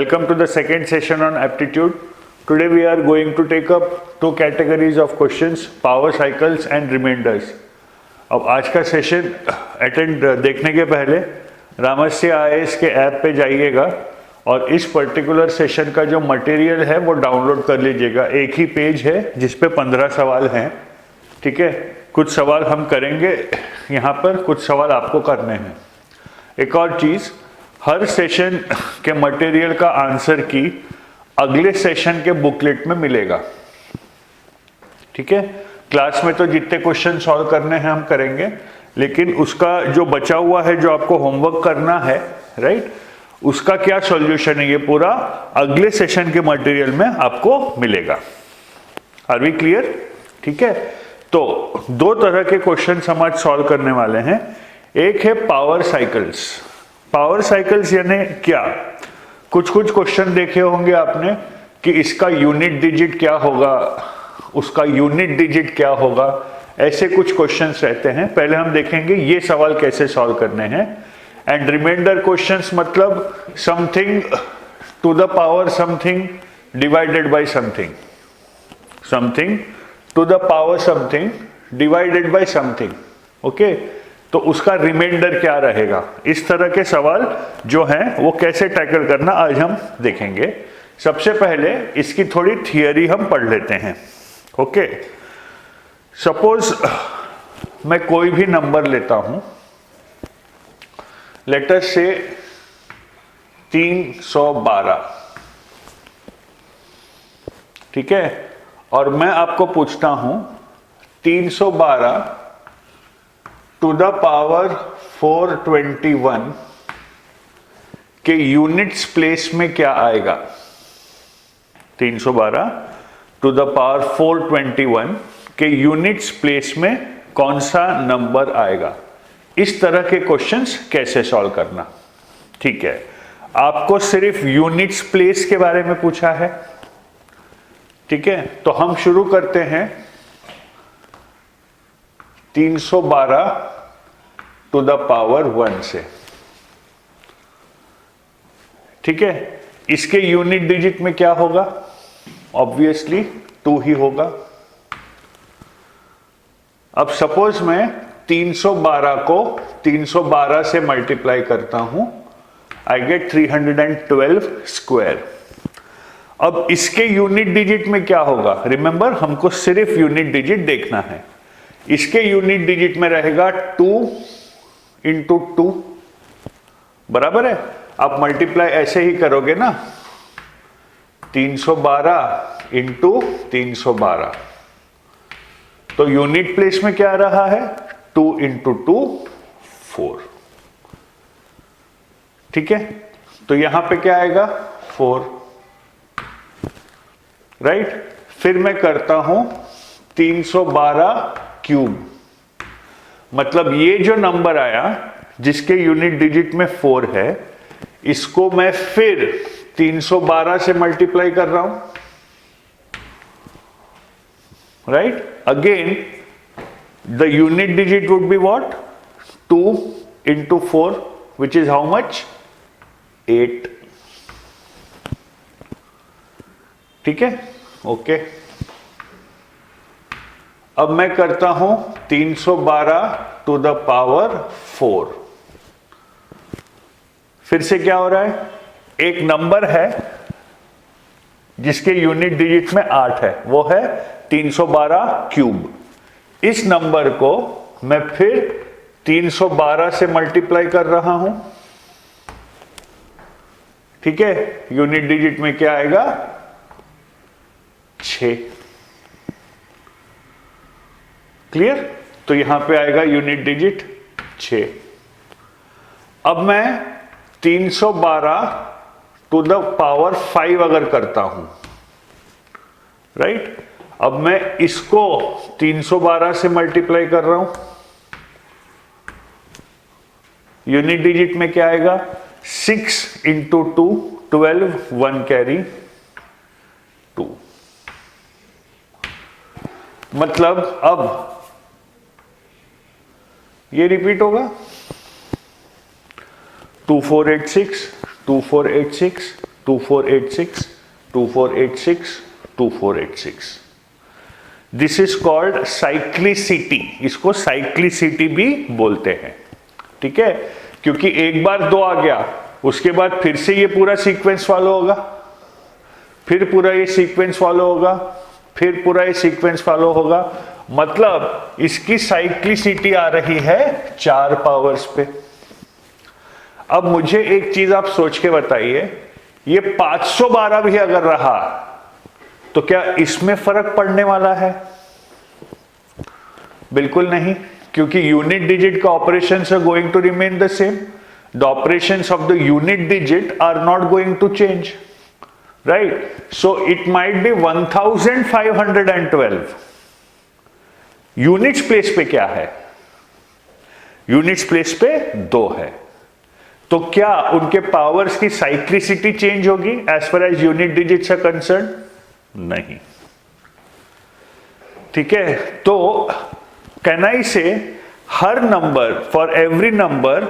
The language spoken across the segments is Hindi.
Welcome to the second session on aptitude. Today we are going to take up two categories of questions, power cycles and remainders. अब आज का सेशन अटेंड देखने के पहले रामस्य IAS के ऐप पे जाइएगा और इस पर्टिकुलर सेशन का जो मटेरियल है वो डाउनलोड कर लीजिएगा। एक ही पेज है जिसपे 15 सवाल हैं, ठीक है। कुछ सवाल हम करेंगे यहाँ पर, कुछ सवाल आपको करने हैं। एक और चीज़, हर सेशन के मटेरियल का आंसर की अगले सेशन के बुकलेट में मिलेगा, ठीक है। क्लास में तो जितने क्वेश्चन सॉल्व करने हैं हम करेंगे, लेकिन उसका जो बचा हुआ है, जो आपको होमवर्क करना है, राइट, उसका क्या सॉल्यूशन है, ये पूरा अगले सेशन के मटेरियल में आपको मिलेगा। Are we clear? ठीक है। तो दो तरह के क्वेश्चन हम आज सॉल्व करने वाले हैं। एक है पावर साइकिल्स। पावर साइकिल्स यानी क्या? कुछ क्वेश्चन देखे होंगे आपने कि इसका यूनिट डिजिट क्या होगा, उसका यूनिट डिजिट क्या होगा, ऐसे कुछ क्वेश्चंस रहते हैं। पहले हम देखेंगे ये सवाल कैसे सॉल्व करने हैं। एंड रिमाइंडर क्वेश्चंस मतलब something to the power something divided by something, something to the power something divided by something, okay. तो उसका रिमाइंडर क्या रहेगा, इस तरह के सवाल जो हैं वो कैसे टैकल करना आज हम देखेंगे। सबसे पहले इसकी थोड़ी थियरी हम पढ़ लेते हैं, ओके। सपोज मैं कोई भी नंबर लेता हूं, लेट अस से 312, ठीक है, और मैं आपको पूछता हूं 312 टू द पावर 421 के यूनिट्स प्लेस में क्या आएगा। 312 टू द पावर 421 के यूनिट्स प्लेस में कौन सा नंबर आएगा। इस तरह के क्वेश्चंस कैसे सॉल्व करना, ठीक है। आपको सिर्फ यूनिट्स प्लेस के बारे में पूछा है, ठीक है। तो हम शुरू करते हैं 312 टू द पावर 1 से, ठीक है। इसके यूनिट डिजिट में क्या होगा? ऑब्वियसली 2 ही होगा। अब सपोज मैं 312 को 312 से मल्टीप्लाई करता हूं, आई गेट 312 स्क्वायर। अब इसके यूनिट डिजिट में क्या होगा? रिमेंबर, हमको सिर्फ यूनिट डिजिट देखना है। इसके यूनिट डिजिट में रहेगा 2 इंटू 2, बराबर है। आप मल्टीप्लाई ऐसे ही करोगे ना, 312 इंटू 312, तो यूनिट प्लेस में क्या रहा है? 2 इंटू 2 4, ठीक है। तो यहां पे क्या आएगा? 4, राइट। फिर मैं करता हूं 312 क्यूब, मतलब ये जो नंबर आया जिसके यूनिट डिजिट में 4 है, इसको मैं फिर 312 से मल्टीप्लाई कर रहा हूं, right. Again the unit digit would be what? 2 into 4, which is how much? 8, ठीक है, ओके। अब मैं करता हूं 312 टू द पावर 4। फिर से क्या हो रहा है? एक नंबर है जिसके यूनिट डिजिट में 8 है, वो है 312 क्यूब। इस नंबर को मैं फिर 312 से मल्टीप्लाई कर रहा हूं, ठीक है। यूनिट डिजिट में क्या आएगा? 6, क्लियर। तो यहां पे आएगा यूनिट डिजिट 6। अब मैं 312 टू द पावर 5 अगर करता हूं, राइट, अब मैं इसको 312 से मल्टीप्लाई कर रहा हूं, यूनिट डिजिट में क्या आएगा? 6 इंटू 2 12, 1 कैरी 2, मतलब अब ये रिपीट होगा 2486, 2486, 2486, 2486, 2486. दिस इज कॉल्ड साइक्लिसिटी, इसको साइक्लिसिटी भी बोलते हैं, ठीक है, क्योंकि एक बार 2 आ गया, उसके बाद फिर से ये पूरा सीक्वेंस फॉलो होगा, फिर पूरा ये सीक्वेंस फॉलो होगा, फिर पूरा ये सीक्वेंस फॉलो होगा, मतलब इसकी साइक्लिसिटी आ रही है 4 पावर्स पे। अब मुझे एक चीज आप सोच के बताइए, ये 512 भी अगर रहा तो क्या इसमें फर्क पड़ने वाला है? बिल्कुल नहीं, क्योंकि यूनिट डिजिट का operations are going to remain the same, the operations of the unit digit are not going to change, right? So it might be 1512। Units place पे क्या है? यूनिट्स प्लेस पे 2 है, तो क्या उनके पावर्स की साइक्लिसिटी चेंज होगी as far as unit digits are concern? नहीं, ठीक है। तो कैन आई से हर number, for every number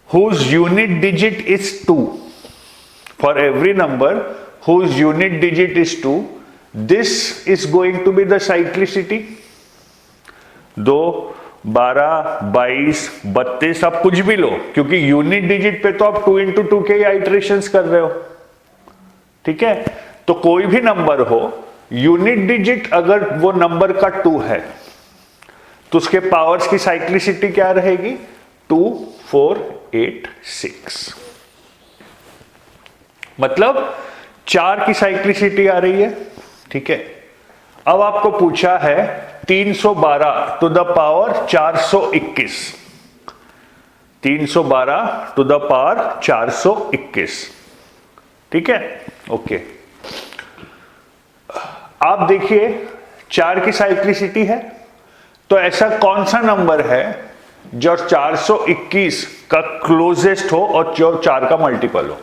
whose unit digit is 2, for every number whose unit digit is 2, this is going to be the cyclicity. 2, 12, 22, 32, आप कुछ भी लो, क्योंकि यूनिट डिजिट पे तो आप 2 into 2 के आइटरेशंस कर रहे हो, ठीक है। तो कोई भी नंबर हो, यूनिट डिजिट अगर वो नंबर का 2 है तो उसके पावर्स की साइक्लिसिटी क्या रहेगी? 2, 4, 8, 6, मतलब 4 की साइक्लिसिटी आ रही है, ठीक है। अब आपको पूछा है 312 to the power 421, 312 to the power 421, ठीक है, ओके। आप देखिए 4 की साइक्लिसिटी है, तो ऐसा कौन सा नंबर है जो 421 का क्लोजेस्ट हो और जो 4 का मल्टीपल हो?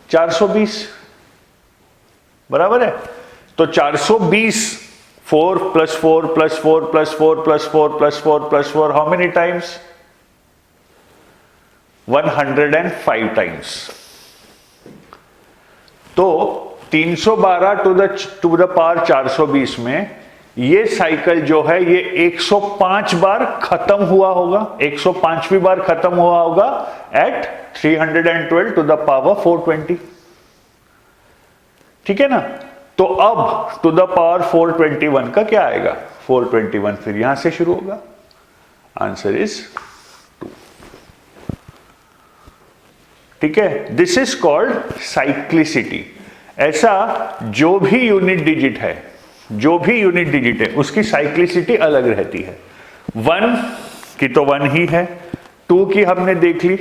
420, बराबर है। तो 420 4 + 4 + 4 + 4 + 4 + 4 + 4 हाउ मेनी टाइम्स? 105 टाइम्स। तो 312 टू द पावर 420 में ये साइकिल जो है ये 105 बार खत्म हुआ होगा, 105वीं बार खत्म हुआ होगा एट 312 टू द पावर 420, ठीक है ना। तो अब टू द पावर 421 का क्या आएगा? 421 फिर यहां से शुरू होगा, आंसर इज 2, ठीक है। This is called cyclicity. ऐसा जो भी यूनिट डिजिट है, जो भी यूनिट डिजिट है उसकी साइक्लिसिटी अलग रहती है। 1 की तो 1 ही है, 2 की हमने देख ली,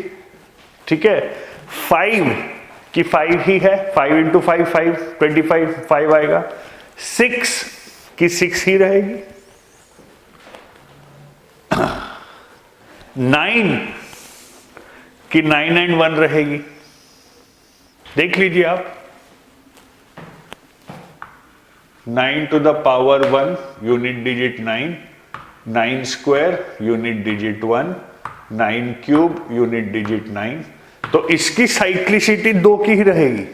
ठीक है, 5 की 5 ही है, 5 × 5 5 25 5 आएगा, 6 की 6 ही रहेगी, 9 की 9 and 1 रहेगी, देख लीजिए आप। 9 to the power 1 unit digit 9, 9 square unit digit 1, 9 cube unit digit 9, तो इसकी साइक्लिसिटी 2 की ही रहेगी,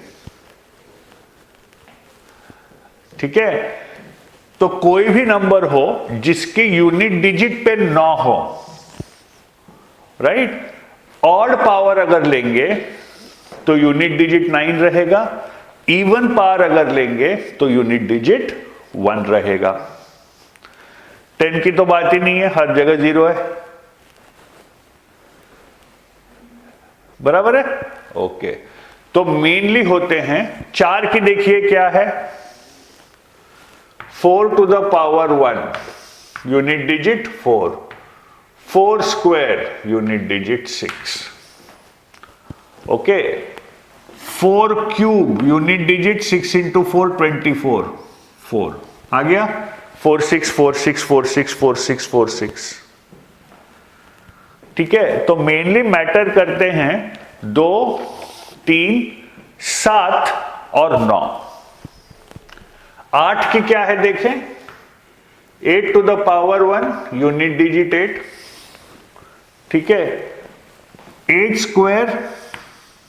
ठीक है। तो कोई भी नंबर हो जिसकी यूनिट डिजिट पे 9 हो, राइट, ऑड पावर अगर लेंगे तो यूनिट डिजिट 9 रहेगा, इवन पावर अगर लेंगे तो यूनिट डिजिट 1 रहेगा। 10 की तो बात ही नहीं है, हर जगह 0 है, बराबर है, ओके। तो मेनली होते हैं 4 की, देखिए क्या है, 4 to the power 1 unit digit 4, 4 square unit digit 6, okay. 4 cube unit digit 6 × 4 24, 4 आ गया, 4 6 4 6 4 6 4 6 4 6, ठीक है। तो मेनली मैटर करते हैं 2, 3, 7 और 9। 8 की क्या है देखें, 8 to the power 1 unit digit 8, ठीक है, 8 स्क्वायर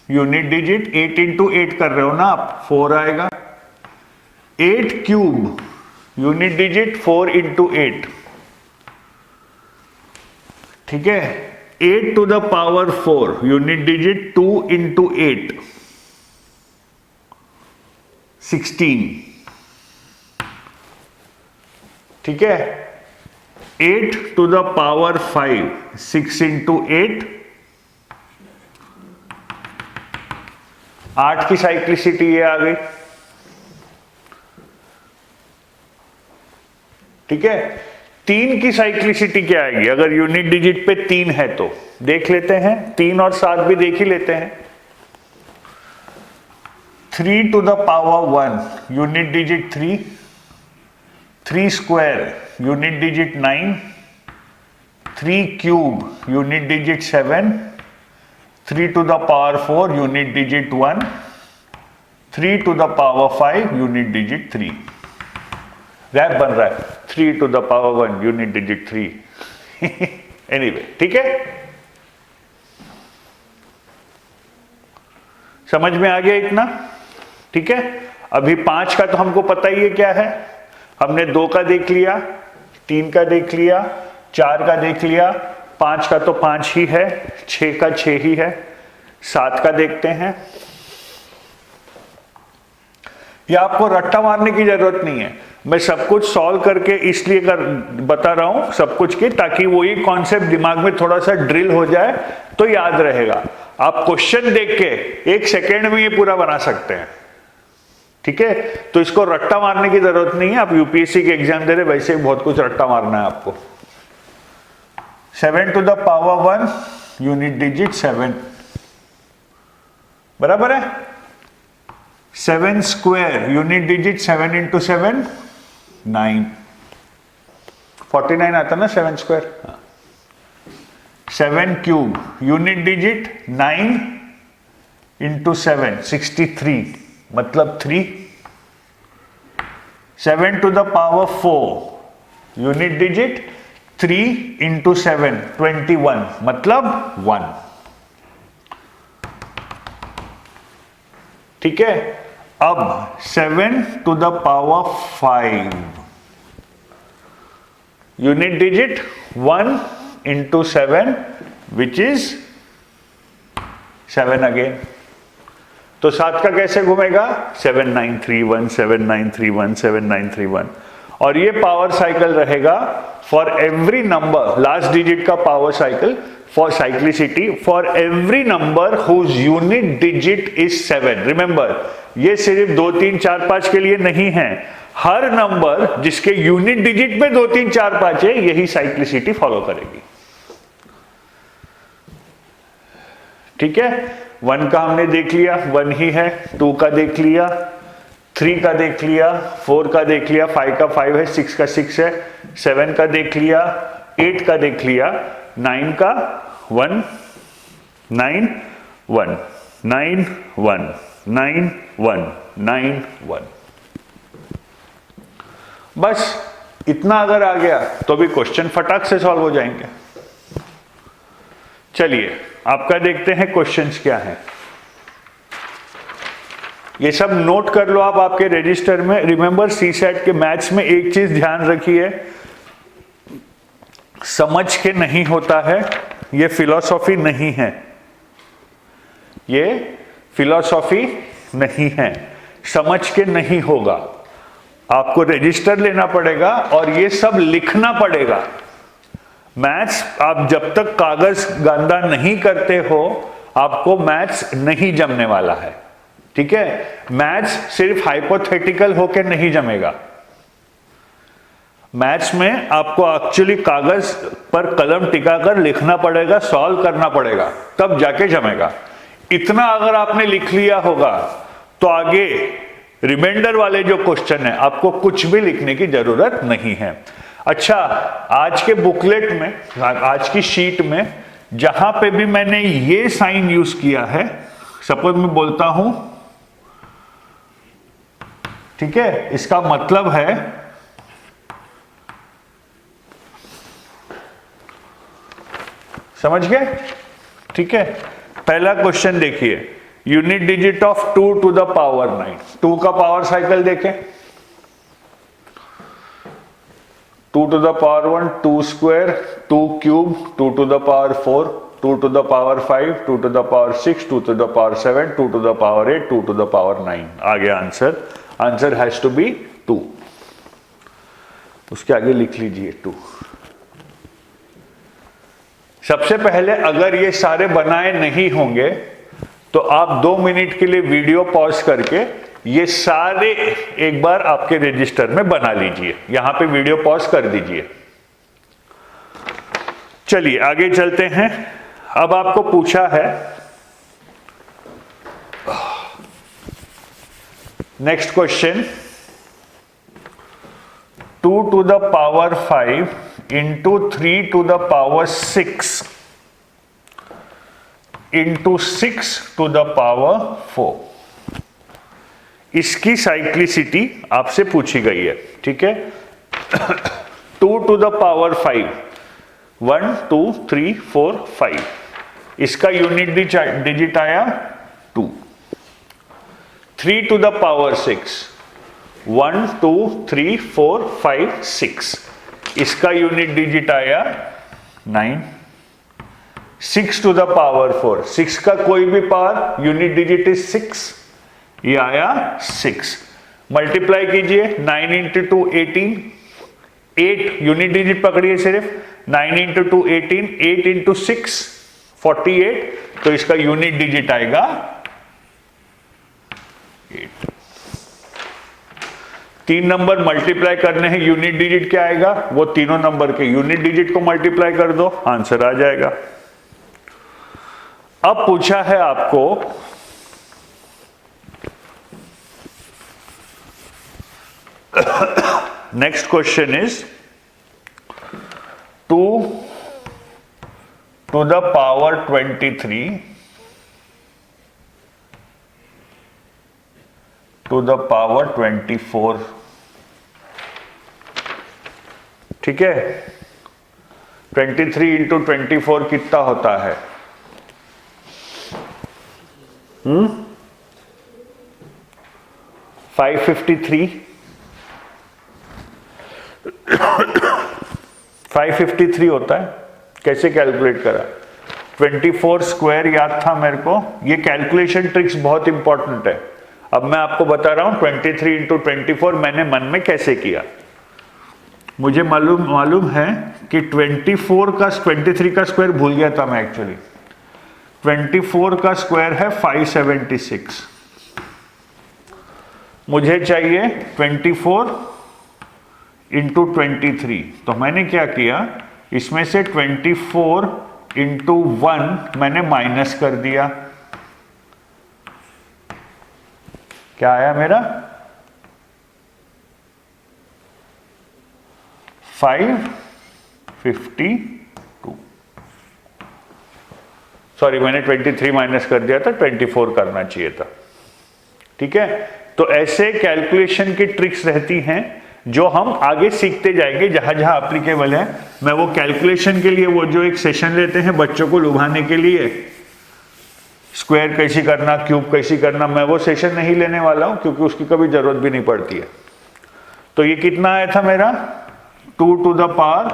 यूनिट डिजिट 8 इंटू 8 कर रहे हो ना आप, 4 आएगा। 8 क्यूब यूनिट डिजिट 4 इंटू 8, ठीक है। 8 to the power 4 unit digit 2 into 8, 16, ठीक है। 8 टू द पावर 5 6 इंटू 8, 8 की साइक्लिसिटी ये आ गई, ठीक है। 3 की साइक्लिसिटी क्या आएगी अगर यूनिट डिजिट पे 3 है तो, देख लेते हैं। 3 और 7 भी देख ही लेते हैं। 3 to the power 1 unit digit 3, 3 square unit digit 9, 3 cube unit digit 7, 3 to the power 4 unit digit 1, 3 to the power 5 unit digit 3। रैप बन रहा है 3 to the power 1 unit digit 3। Anyway, ठीक है, समझ में आ गया इतना, ठीक है। अभी 5 का तो हमको पता ही है क्या है, हमने 2 का देख लिया, 3 का देख लिया, 4 का देख लिया, 5 का तो 5 ही है, 6 का 6 ही है। 7 का देखते हैं। या आपको रट्टा मारने की जरूरत नहीं है, मैं सब कुछ सॉल्व करके इसलिए बता रहा हूं सब कुछ की, ताकि वही कॉन्सेप्ट दिमाग में थोड़ा सा ड्रिल हो जाए तो याद रहेगा। आप क्वेश्चन देख के 1 सेकेंड में ये पूरा बना सकते हैं, ठीक है। तो इसको रट्टा मारने की जरूरत नहीं है, आप यूपीएससी के एग्जाम दे रहे, वैसे ही बहुत कुछ रट्टा मारना है आपको। 7 to the power 1 unit digit 7, बराबर है। 7 स्क्वायर यूनिट डिजिट 7 इंटू 7, 9, 49 आता ना 7 square. 7 cube unit digit 9 into 7, 63, मतलब 3। 7 to the power 4 unit digit 3 into 7, 21, मतलब 1, ठीक है। अब 7 to the power 5 unit digit 1 into 7 which is 7 again. तो 7 का कैसे घूमेगा, 7931, 7931, 7931। और ये पावर साइकिल रहेगा for every number, last digit का power cycle for cyclicity for every number whose unit digit is 7। Remember, ये सिर्फ 2 3 4 5 के लिए नहीं है, हर नंबर जिसके यूनिट डिजिट में 2 3 4 5 है यही साइक्लिसिटी फॉलो करेगी, ठीक है। 1 का हमने देख लिया, 1 ही है। 2 का देख लिया, 3 का देख लिया, 4 का देख लिया, 5 का 5 है, 6 का 6 है, 7 का देख लिया, 8 का देख लिया, 9 का 1, 9 1, 9 1, 9 1, 9 1। बस इतना अगर आ गया तो भी क्वेश्चन फटाक से सॉल्व हो जाएंगे। चलिए आपका देखते हैं क्वेश्चंस क्या हैं। ये सब नोट कर लो आप आपके रजिस्टर में। रिमेंबर, सीसैट के मैथ्स में एक चीज ध्यान रखिए, समझ के नहीं होता है, ये फिलॉसफी नहीं है, ये फिलॉसफी नहीं है, समझ के नहीं होगा। आपको रजिस्टर लेना पड़ेगा और ये सब लिखना पड़ेगा। मैथ्स आप जब तक कागज गंदा नहीं करते हो आपको मैथ्स नहीं जमने वाला है, ठीक है। मैथ्स सिर्फ हाइपोथेटिकल होके नहीं जमेगा, मैथ्स में आपको एक्चुअली कागज पर कलम टिकाकर लिखना पड़ेगा, सॉल्व करना पड़ेगा, तब जाके जमेगा। इतना अगर आपने लिख लिया होगा तो आगे रिमाइंडर वाले जो क्वेश्चन है आपको कुछ भी लिखने की जरूरत नहीं है। अच्छा, आज के बुकलेट में, आज की शीट में जहां पे भी मैंने ये साइन यूज किया है, सपोज मैं बोलता हूं, ठीक है, इसका मतलब है समझ गए, ठीक है। पहला क्वेश्चन देखिए, unit digit of 2 to the power 9, 2 का पावर साइकिल देखें, 2 to the power 1, 2 square, 2 cube, 2 to the power 4, 2 to the power 5, 2 to the power 6, 2 to the power 7, 2 to the power 8, 2 to the power 9 आ गया answer. Answer has to be 2। उसके आगे लिख लीजिए 2। सबसे पहले अगर ये सारे बनाए नहीं होंगे तो आप 2 मिनट के लिए वीडियो पॉज करके ये सारे एक बार आपके रजिस्टर में बना लीजिए। यहां पे वीडियो पॉज कर दीजिए। चलिए आगे चलते हैं। अब आपको पूछा है next question, 2 to the power 5 into 3 to the power 6 into 6 to the power 4, इसकी साइक्लिसिटी आपसे पूछी गई है। ठीक है, 2 टू द पावर 5, 1 2 3 4 5, इसका यूनिट डिजिट आया 2। 3 टू द पावर 6, 1 2 3 4 5 6, इसका यूनिट डिजिट आया 9। 6 टू द पावर 4, 6 का कोई भी पावर यूनिट डिजिट इज 6, ये आया 6। मल्टीप्लाई कीजिए, 9 इंटू 2 18, 8 यूनिट डिजिट पकड़िए सिर्फ, 9 इंटू 2 18, 8 इंटू 6 48, तो इसका यूनिट डिजिट आएगा 8। 3 नंबर मल्टीप्लाई करने हैं, यूनिट डिजिट क्या आएगा, वो तीनों नंबर के यूनिट डिजिट को मल्टीप्लाई कर दो, आंसर आ जाएगा। अब पूछा है आपको next question is 2 to the power 23 to the power 24। ठीक है, 23 इंटू 24 कितना होता है? 553। 553 होता है। कैसे कैलकुलेट करा? 24 स्क्वायर याद था मेरे को। ये कैलकुलेशन ट्रिक्स बहुत इंपॉर्टेंट है। अब मैं आपको बता रहा हूं 23 इंटू 24 मैंने मन में कैसे किया। मुझे मालूम है कि 23 का स्क्वायर भूल गया था मैं एक्चुअली। 24 का स्क्वायर है 576। मुझे चाहिए 24 इंटू 23। तो मैंने क्या किया, इसमें से 24 इंटू 1 मैंने माइनस कर दिया। क्या आया मेरा? 552। सॉरी, मैंने 23 माइनस कर दिया था, 24 करना चाहिए था। ठीक है, तो ऐसे कैलकुलेशन की ट्रिक्स रहती हैं जो हम आगे सीखते जाएंगे जहां जहां एप्लीकेबल है। मैं वो कैलकुलेशन के लिए वो जो एक सेशन लेते हैं बच्चों को लुभाने के लिए, स्क्वायर कैसी करना, क्यूब कैसी करना, मैं वो सेशन नहीं लेने वाला हूं क्योंकि उसकी कभी जरूरत भी नहीं पड़ती है। तो ये कितना आया था मेरा? 2 टू द पावर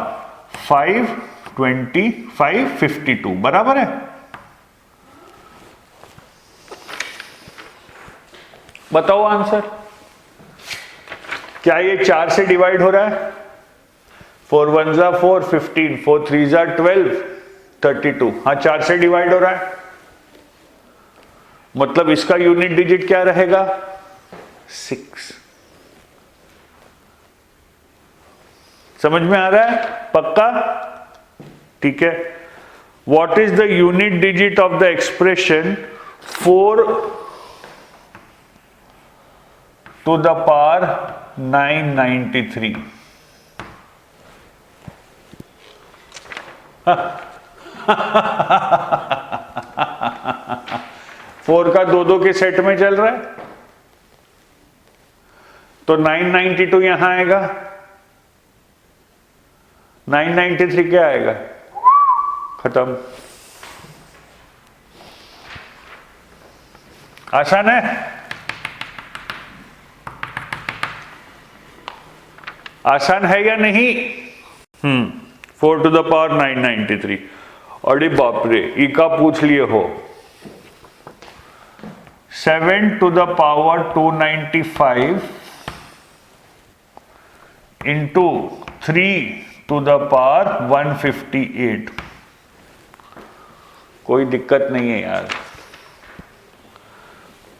552 बराबर है। बताओ आंसर। क्या ये 4 से डिवाइड हो रहा है? 4 1 जा 4, 15, 4 3 जा 12, 32। हाँ, 4 से डिवाइड हो रहा है। मतलब इसका यूनिट डिजिट क्या रहेगा? 6। समझ में आ रहा है? पक्का? ठीक है। What is the unit digit of the expression 4 to the power 993? Four का 2 के सेट में चल रहा है तो 992 यहां आएगा। 993 क्या आएगा? खत्म। आसान है? आसान है या नहीं? 4 to the power 993। अरे बाप रे, ई का पूछ लिए हो। 7 to the power 295 into 3 to the power 158। कोई दिक्कत नहीं है यार।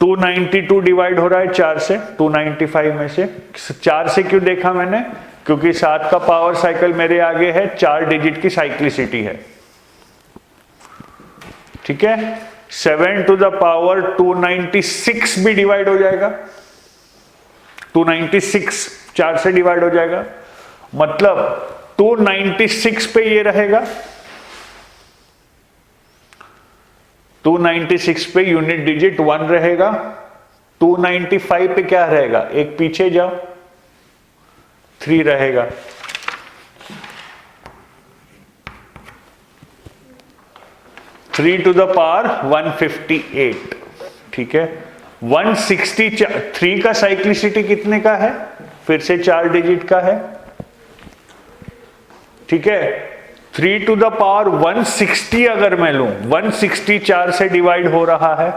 292 डिवाइड हो रहा है 4 से, 295 में से 4 से क्यों देखा मैंने? क्योंकि 7 का पावर साइकिल मेरे आगे है, 4 डिजिट की साइक्लिसिटी है। ठीक है, 7 to the power 296 भी डिवाइड हो जाएगा, 296 4 से डिवाइड हो जाएगा, मतलब 296 पे ये रहेगा, 296 पे यूनिट डिजिट 1 रहेगा, 295 पे क्या रहेगा? एक पीछे जाओ, 3 रहेगा। Three to the power 158। ठीक है, 163 का साइक्लिसिटी कितने का है? फिर से 4 डिजिट का है। ठीक है, 3 टू द पावर 160 अगर मैं लूं, 160 4 से डिवाइड हो रहा है,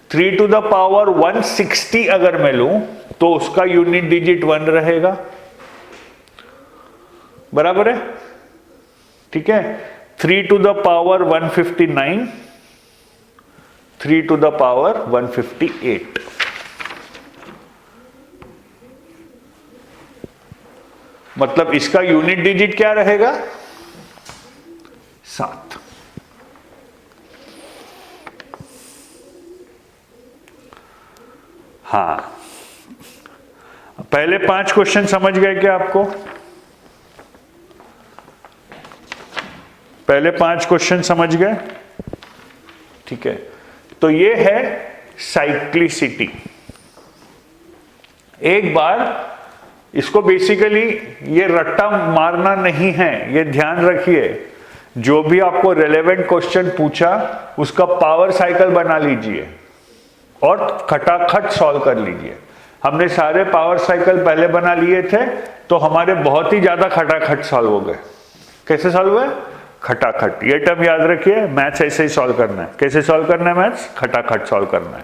3 टू द पावर 160 अगर मैं लूं तो उसका यूनिट डिजिट 1 रहेगा। बराबर है? ठीक है, 3 to the power 159, 3 to the power 158। मतलब इसका यूनिट डिजिट क्या रहेगा? 7। हाँ, पहले 5 क्वेश्चन समझ गए क्या आपको? पहले 5 क्वेश्चन समझ गए? ठीक है, तो ये है साइक्लिसिटी। एक बार इसको बेसिकली ये रट्टा मारना नहीं है, ये ध्यान रखिए। जो भी आपको रेलेवेंट क्वेश्चन पूछा उसका पावर साइकिल बना लीजिए और खटाखट सॉल्व कर लीजिए। हमने सारे पावर साइकिल पहले बना लिए थे तो हमारे बहुत ही ज्यादा खटाखट सॉल्व हो गए। कैसे सॉल्व हुए? खटाखट। ये टर्म याद रखिए, मैथ्स ऐसे ही सॉल्व करना है। कैसे सॉल्व करना है मैथ्स? खटाखट सॉल्व करना है।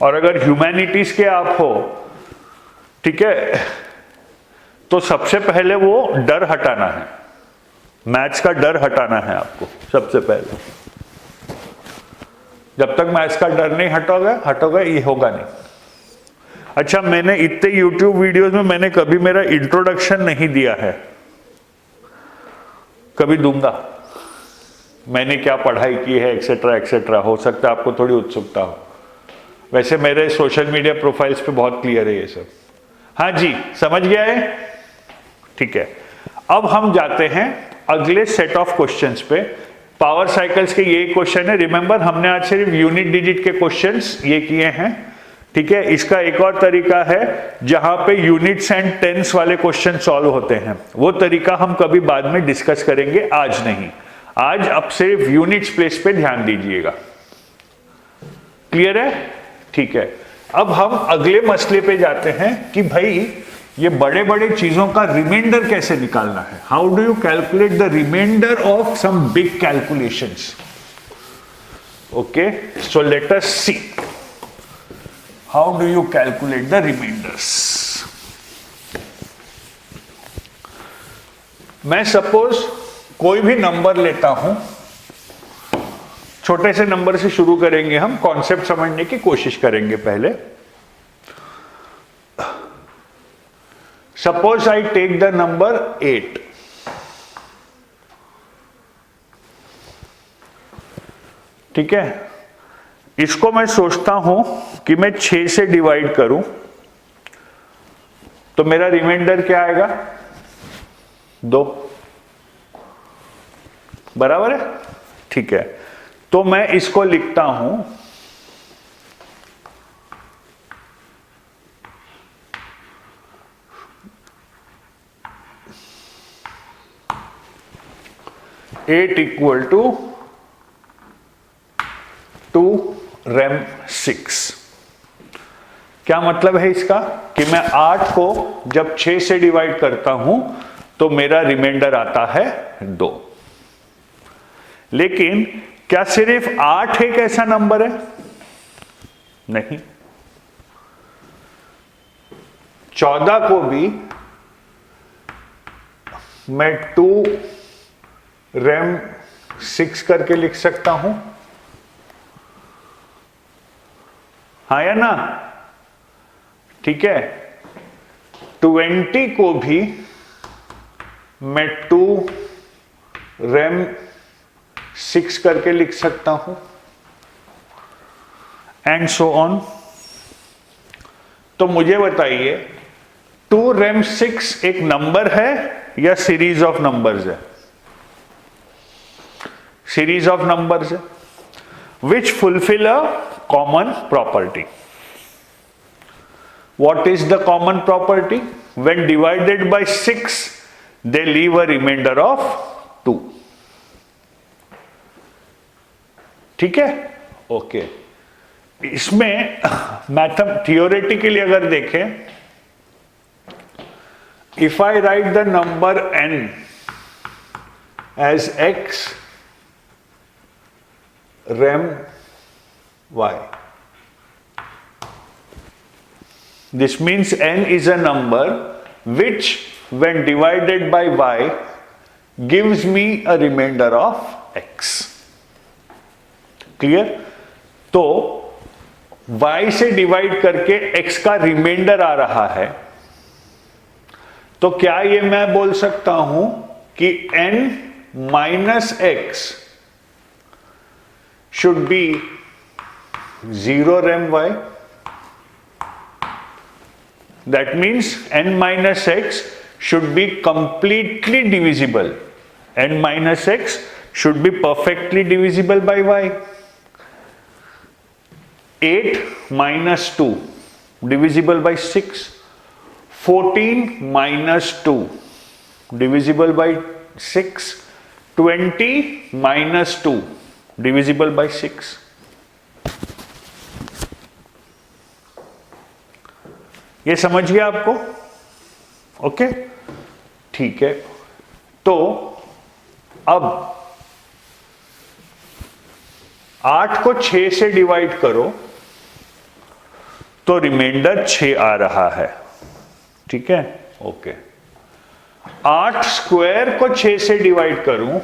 और अगर ह्यूमैनिटीज के आप हो, ठीक है, तो सबसे पहले वो डर हटाना है, मैथ्स का डर हटाना है आपको सबसे पहले। जब तक मैथ्स का डर नहीं हटोगा ये होगा नहीं। अच्छा, मैंने इतने YouTube वीडियोस में मैंने कभी मेरा इंट्रोडक्शन नहीं दिया है, कभी दूंगा। मैंने क्या पढ़ाई की है एक्सेट्रा एक्सेट्रा, हो सकता है आपको थोड़ी उत्सुकता हो। वैसे मेरे सोशल मीडिया प्रोफाइल्स पे बहुत क्लियर है ये सब। हाँ जी, समझ गया है? ठीक है, अब हम जाते हैं अगले सेट ऑफ क्वेश्चंस पे। पावर साइकिल्स के ये क्वेश्चन है। रिमेंबर, हमने आज सिर्फ यूनिट डिजिट के क्वेश्चंस ये किए हैं। ठीक है, इसका एक और तरीका है जहां पे यूनिट्स एंड टेंस वाले क्वेश्चन सॉल्व होते हैं। वो तरीका हम कभी बाद में डिस्कस करेंगे, आज नहीं। आज अब सिर्फ यूनिट्स प्लेस पे ध्यान दीजिएगा। क्लियर है? ठीक है, अब हम अगले मसले पे जाते हैं कि भाई ये बड़े बड़े चीजों का रिमाइंडर कैसे निकालना है। How do you calculate the remainder of some big calculations. Okay, so let us see how do you calculate the remainders. मैं सपोज कोई भी नंबर लेता हूं, छोटे से नंबर से शुरू करेंगे, हम कॉन्सेप्ट समझने की कोशिश करेंगे पहले। Suppose I take the number 8। ठीक है, इसको मैं सोचता हूं कि मैं 6 से डिवाइड करूं तो मेरा रिमाइंडर क्या आएगा? 2। बराबर है? ठीक है, तो मैं इसको लिखता हूं 8 इक्वल टू 2 रैम 6। क्या मतलब है इसका कि मैं 8 को जब 6 से डिवाइड करता हूं तो मेरा रिमाइंडर आता है 2। लेकिन क्या सिर्फ 8 एक ऐसा नंबर है? नहीं, 14 को भी मैं 2 रैम 6 करके लिख सकता हूं, हाँ या ना? ठीक है, 20 को भी मैं 2 रैम 6 करके लिख सकता हूं, एंड सो ऑन। तो मुझे बताइए 2 रैम 6 एक नंबर है या सीरीज ऑफ नंबर्स है? सीरीज ऑफ नंबर्स है, which fulfil a common property. What is the common property? When divided by 6, they leave a remainder of 2. ठीक है, ओके। इसमें थियोरेटिकली अगर देखें, if I write the number n as x rem y, this means n is a number which when divided by y gives me a remainder of x. Clear? तो y से डिवाइड करके x का रिमाइंडर आ रहा है, तो क्या ये मैं बोल सकता हूं कि n minus x should be 0 rem y? That means n minus x should be completely divisible. N minus x should be perfectly divisible by y. 8 minus 2 divisible by 6. 14 minus 2 divisible by 6. 20 minus 2 divisible by 6. ये समझ गया आपको? ओके, ठीक है। तो अब 8 को 6 से डिवाइड करो तो रिमाइंडर 6 आ रहा है, ठीक है, ओके। 8 स्क्वायर को 6 से डिवाइड करूं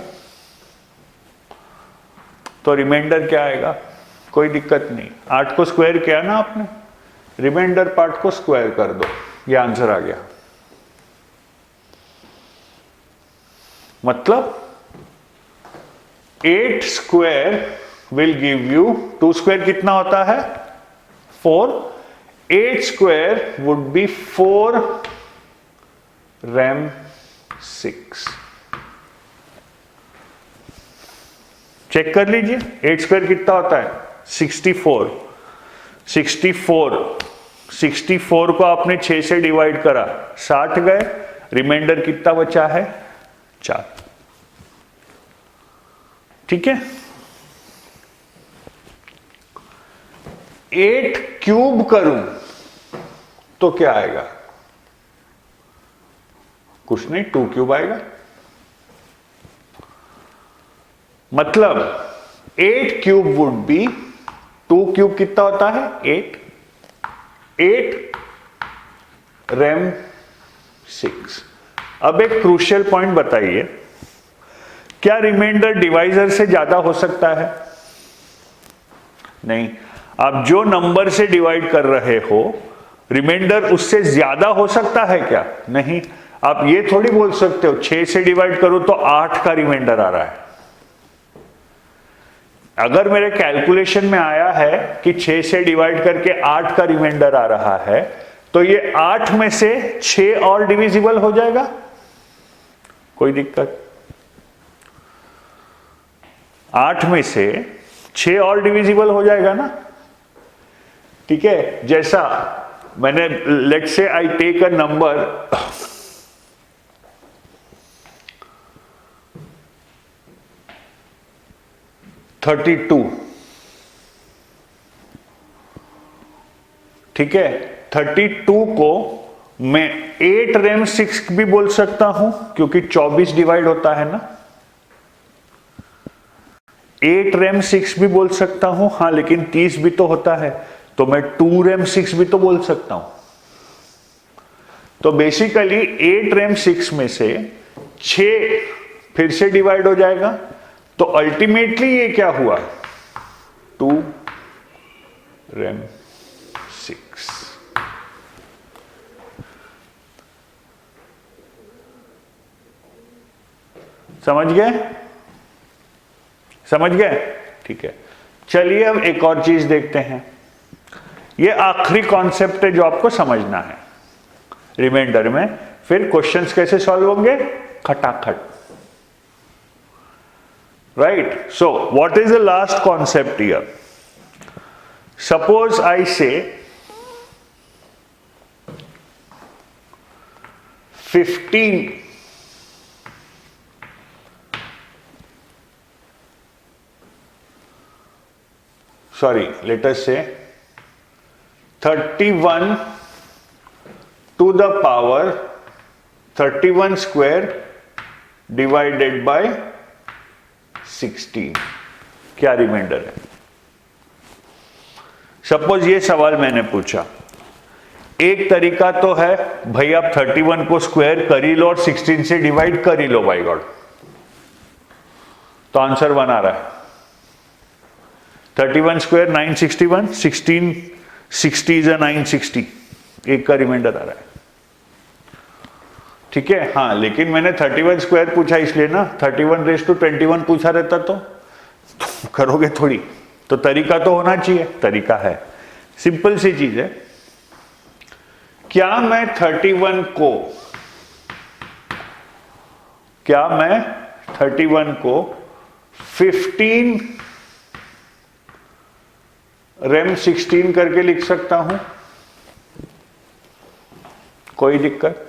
तो रिमाइंडर क्या आएगा? कोई दिक्कत नहीं, 8 को स्क्वायर किया ना आपने, रिमाइंडर पार्ट को स्क्वायर कर दो, ये आंसर आ गया। मतलब 8 square will give you, 2 square कितना होता है? 4। 8 square would be 4 rem 6। Check कर लीजिए 8 स्क्वायर कितना होता है? 64। 64 को आपने 6 से डिवाइड करा, 60 गए, रिमाइंडर कितना बचा है? 4। ठीक है, 8 क्यूब करूं तो क्या आएगा? कुछ नहीं, 2 क्यूब आएगा। मतलब 8 क्यूब वुड बी, 2 क्यूब कितना होता है? 8 रैम 6। अब एक क्रूशियल पॉइंट बताइए, क्या रिमाइंडर डिवाइजर से ज्यादा हो सकता है? नहीं। आप जो नंबर से डिवाइड कर रहे हो, रिमाइंडर उससे ज्यादा हो सकता है क्या? नहीं। आप ये थोड़ी बोल सकते हो 6 से डिवाइड करो तो 8 का रिमाइंडर आ रहा है। अगर मेरे कैलकुलेशन में आया है कि 6 से डिवाइड करके 8 का रिमाइंडर आ रहा है, तो ये 8 में से 6 और डिविजिबल हो जाएगा, कोई दिक्कत? 8 में से 6 और डिविजिबल हो जाएगा ना, ठीक है। जैसा मैंने, let's say I take a number 32, ठीक है, 32 को मैं 8 रैम 6 भी बोल सकता हूं क्योंकि 24 डिवाइड होता है ना। 8 रैम 6 भी बोल सकता हूं, हाँ लेकिन 30 भी तो होता है, तो मैं 2 रैम 6 भी तो बोल सकता हूं। तो बेसिकली 8 रैम 6 में से 6 फिर से डिवाइड हो जाएगा, तो अल्टीमेटली ये क्या हुआ, 2 रैम 6। समझ गए? समझ गए? ठीक है, चलिए अब एक और चीज देखते हैं। ये आखिरी कॉन्सेप्ट है जो आपको समझना है रिमाइंडर में, फिर क्वेश्चंस कैसे सॉल्व होंगे, खटाखट। Right, so what is the last concept here? Suppose I say 15 let us say 31 to the power 31 square divided by 16, क्या रिमाइंडर है? सपोज ये सवाल मैंने पूछा, एक तरीका तो है भाई आप 31 को स्क्वायर कर ही लो और 16 से डिवाइड कर ही लो, बाय गॉड, तो आंसर बना रहा है 31 स्क्वायर 961, 16 60 इज 960, एक का रिमाइंडर आ रहा है। ठीक है, हाँ लेकिन मैंने 31 स्क्वायर पूछा इसलिए ना, 31 रेज़ टू 21 पूछा रहता तो करोगे थोड़ी, तो तरीका तो होना चाहिए। तरीका है, सिंपल सी चीज है, क्या मैं 31 को 15 रैम 16 करके लिख सकता हूं? कोई दिक्कत?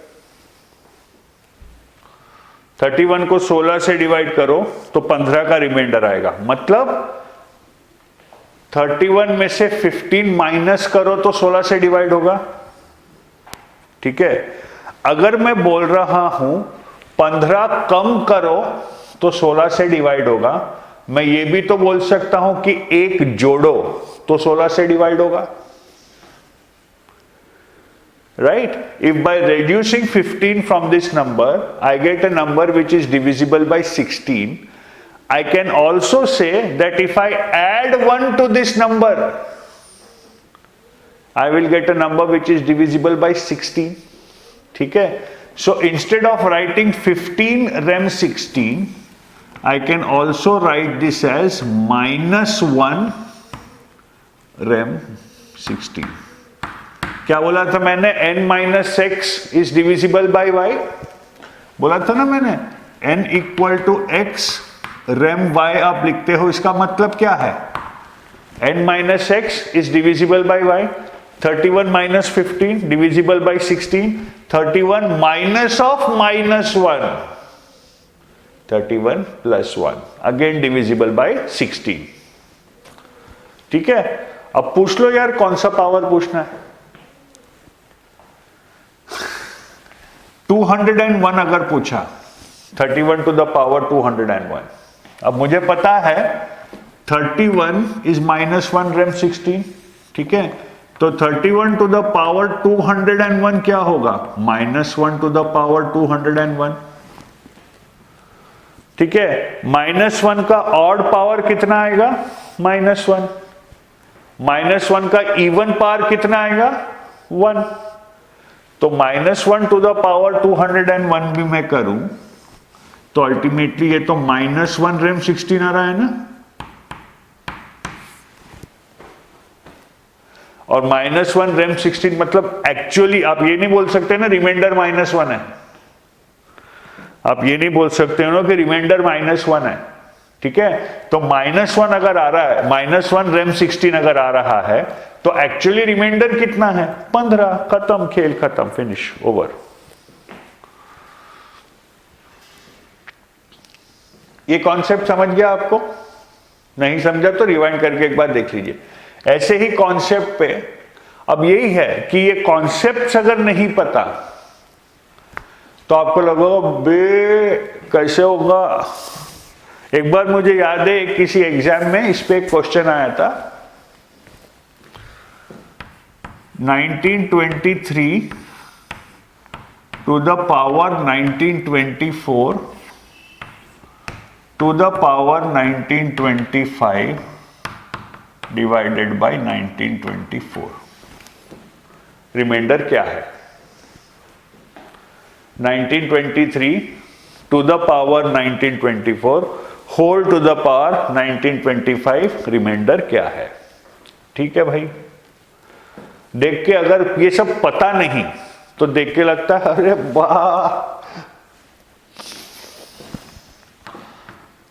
31 को 16 से डिवाइड करो तो 15 का रिमाइंडर आएगा, मतलब 31 में से 15 माइनस करो तो 16 से डिवाइड होगा। ठीक है, अगर मैं बोल रहा हूं 15 कम करो तो 16 से डिवाइड होगा, मैं ये भी तो बोल सकता हूं कि एक जोड़ो तो 16 से डिवाइड होगा। Right? If by reducing 15 from this number, I get a number which is divisible by 16, I can also say that if I add 1 to this number, I will get a number which is divisible by 16. ठीक है? So instead of writing 15 rem 16, I can also write this as minus 1 rem 16. क्या बोला था मैंने? n minus x is divisible by y, बोला था ना मैंने। n equal to x rem y आप लिखते हो, इसका मतलब क्या है? n minus x is divisible by y, 31 minus 15 divisible by 16, 31 minus of minus 1, 31 plus 1 again divisible by 16। ठीक है, अब पूछ लो यार कौन सा पावर पूछना है। 201 अगर पूछा, 31 टू द पावर 201, अब मुझे पता है 31 इज माइनस 1 रेम 16। ठीक है, तो 31 टू द पावर 201 क्या होगा? Minus 1 to the power 201। ठीक है, माइनस 1 का ऑड पावर कितना आएगा? माइनस 1। माइनस 1 का इवन पावर कितना आएगा? 1। तो माइनस 1 टू द पावर 201 भी मैं करूं तो अल्टीमेटली ये तो माइनस 1 रेम 16 आ रहा है ना, और माइनस 1 रेम 16 मतलब एक्चुअली आप ये नहीं बोल सकते ना रिमाइंडर माइनस 1 है, आप ये नहीं बोल सकते हो ना कि रिमाइंडर माइनस 1 है। ठीक है, तो माइनस 1 अगर आ रहा है, माइनस 1 रेम 16 अगर आ रहा है तो एक्चुअली रिमाइंडर कितना है? 15। खत्म, खेल खत्म, फिनिश, ओवर। ये कॉन्सेप्ट समझ गया आपको? नहीं समझा तो रिवाइंड करके एक बार देख लीजिए। ऐसे ही कॉन्सेप्ट पे अब यही है कि ये कॉन्सेप्ट्स अगर नहीं पता तो आपको लगेगा बे कैसे होगा। एक बार मुझे याद है किसी एग्जाम में इस पे एक क्वेश्चन आया था 1923 to the power 1924 to the power 1925 divided by 1924 remainder क्या है। 1923 to the power 1924 whole to the power 1925 remainder क्या है। ठीक है भाई, देख के अगर ये सब पता नहीं तो देख के लगता है अरे वाह।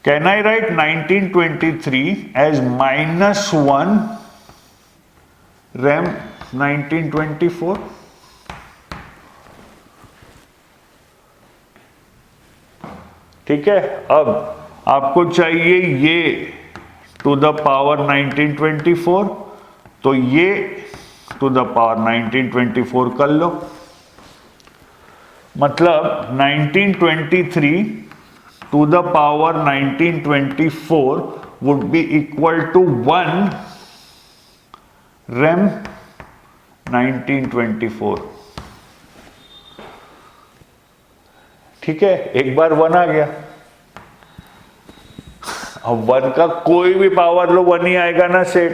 Can I write 1923 as -1 rem 1924? ठीक है, अब आपको चाहिए ये टू द पावर 1924, तो ये टू द पावर 1924 कर लो। मतलब 1923 to the power 1924 would be equal to 1 rem 1924। ठीक है, एक बार 1 आ गया। अब 1 का कोई भी पावर लो 1 ही आएगा ना सेट।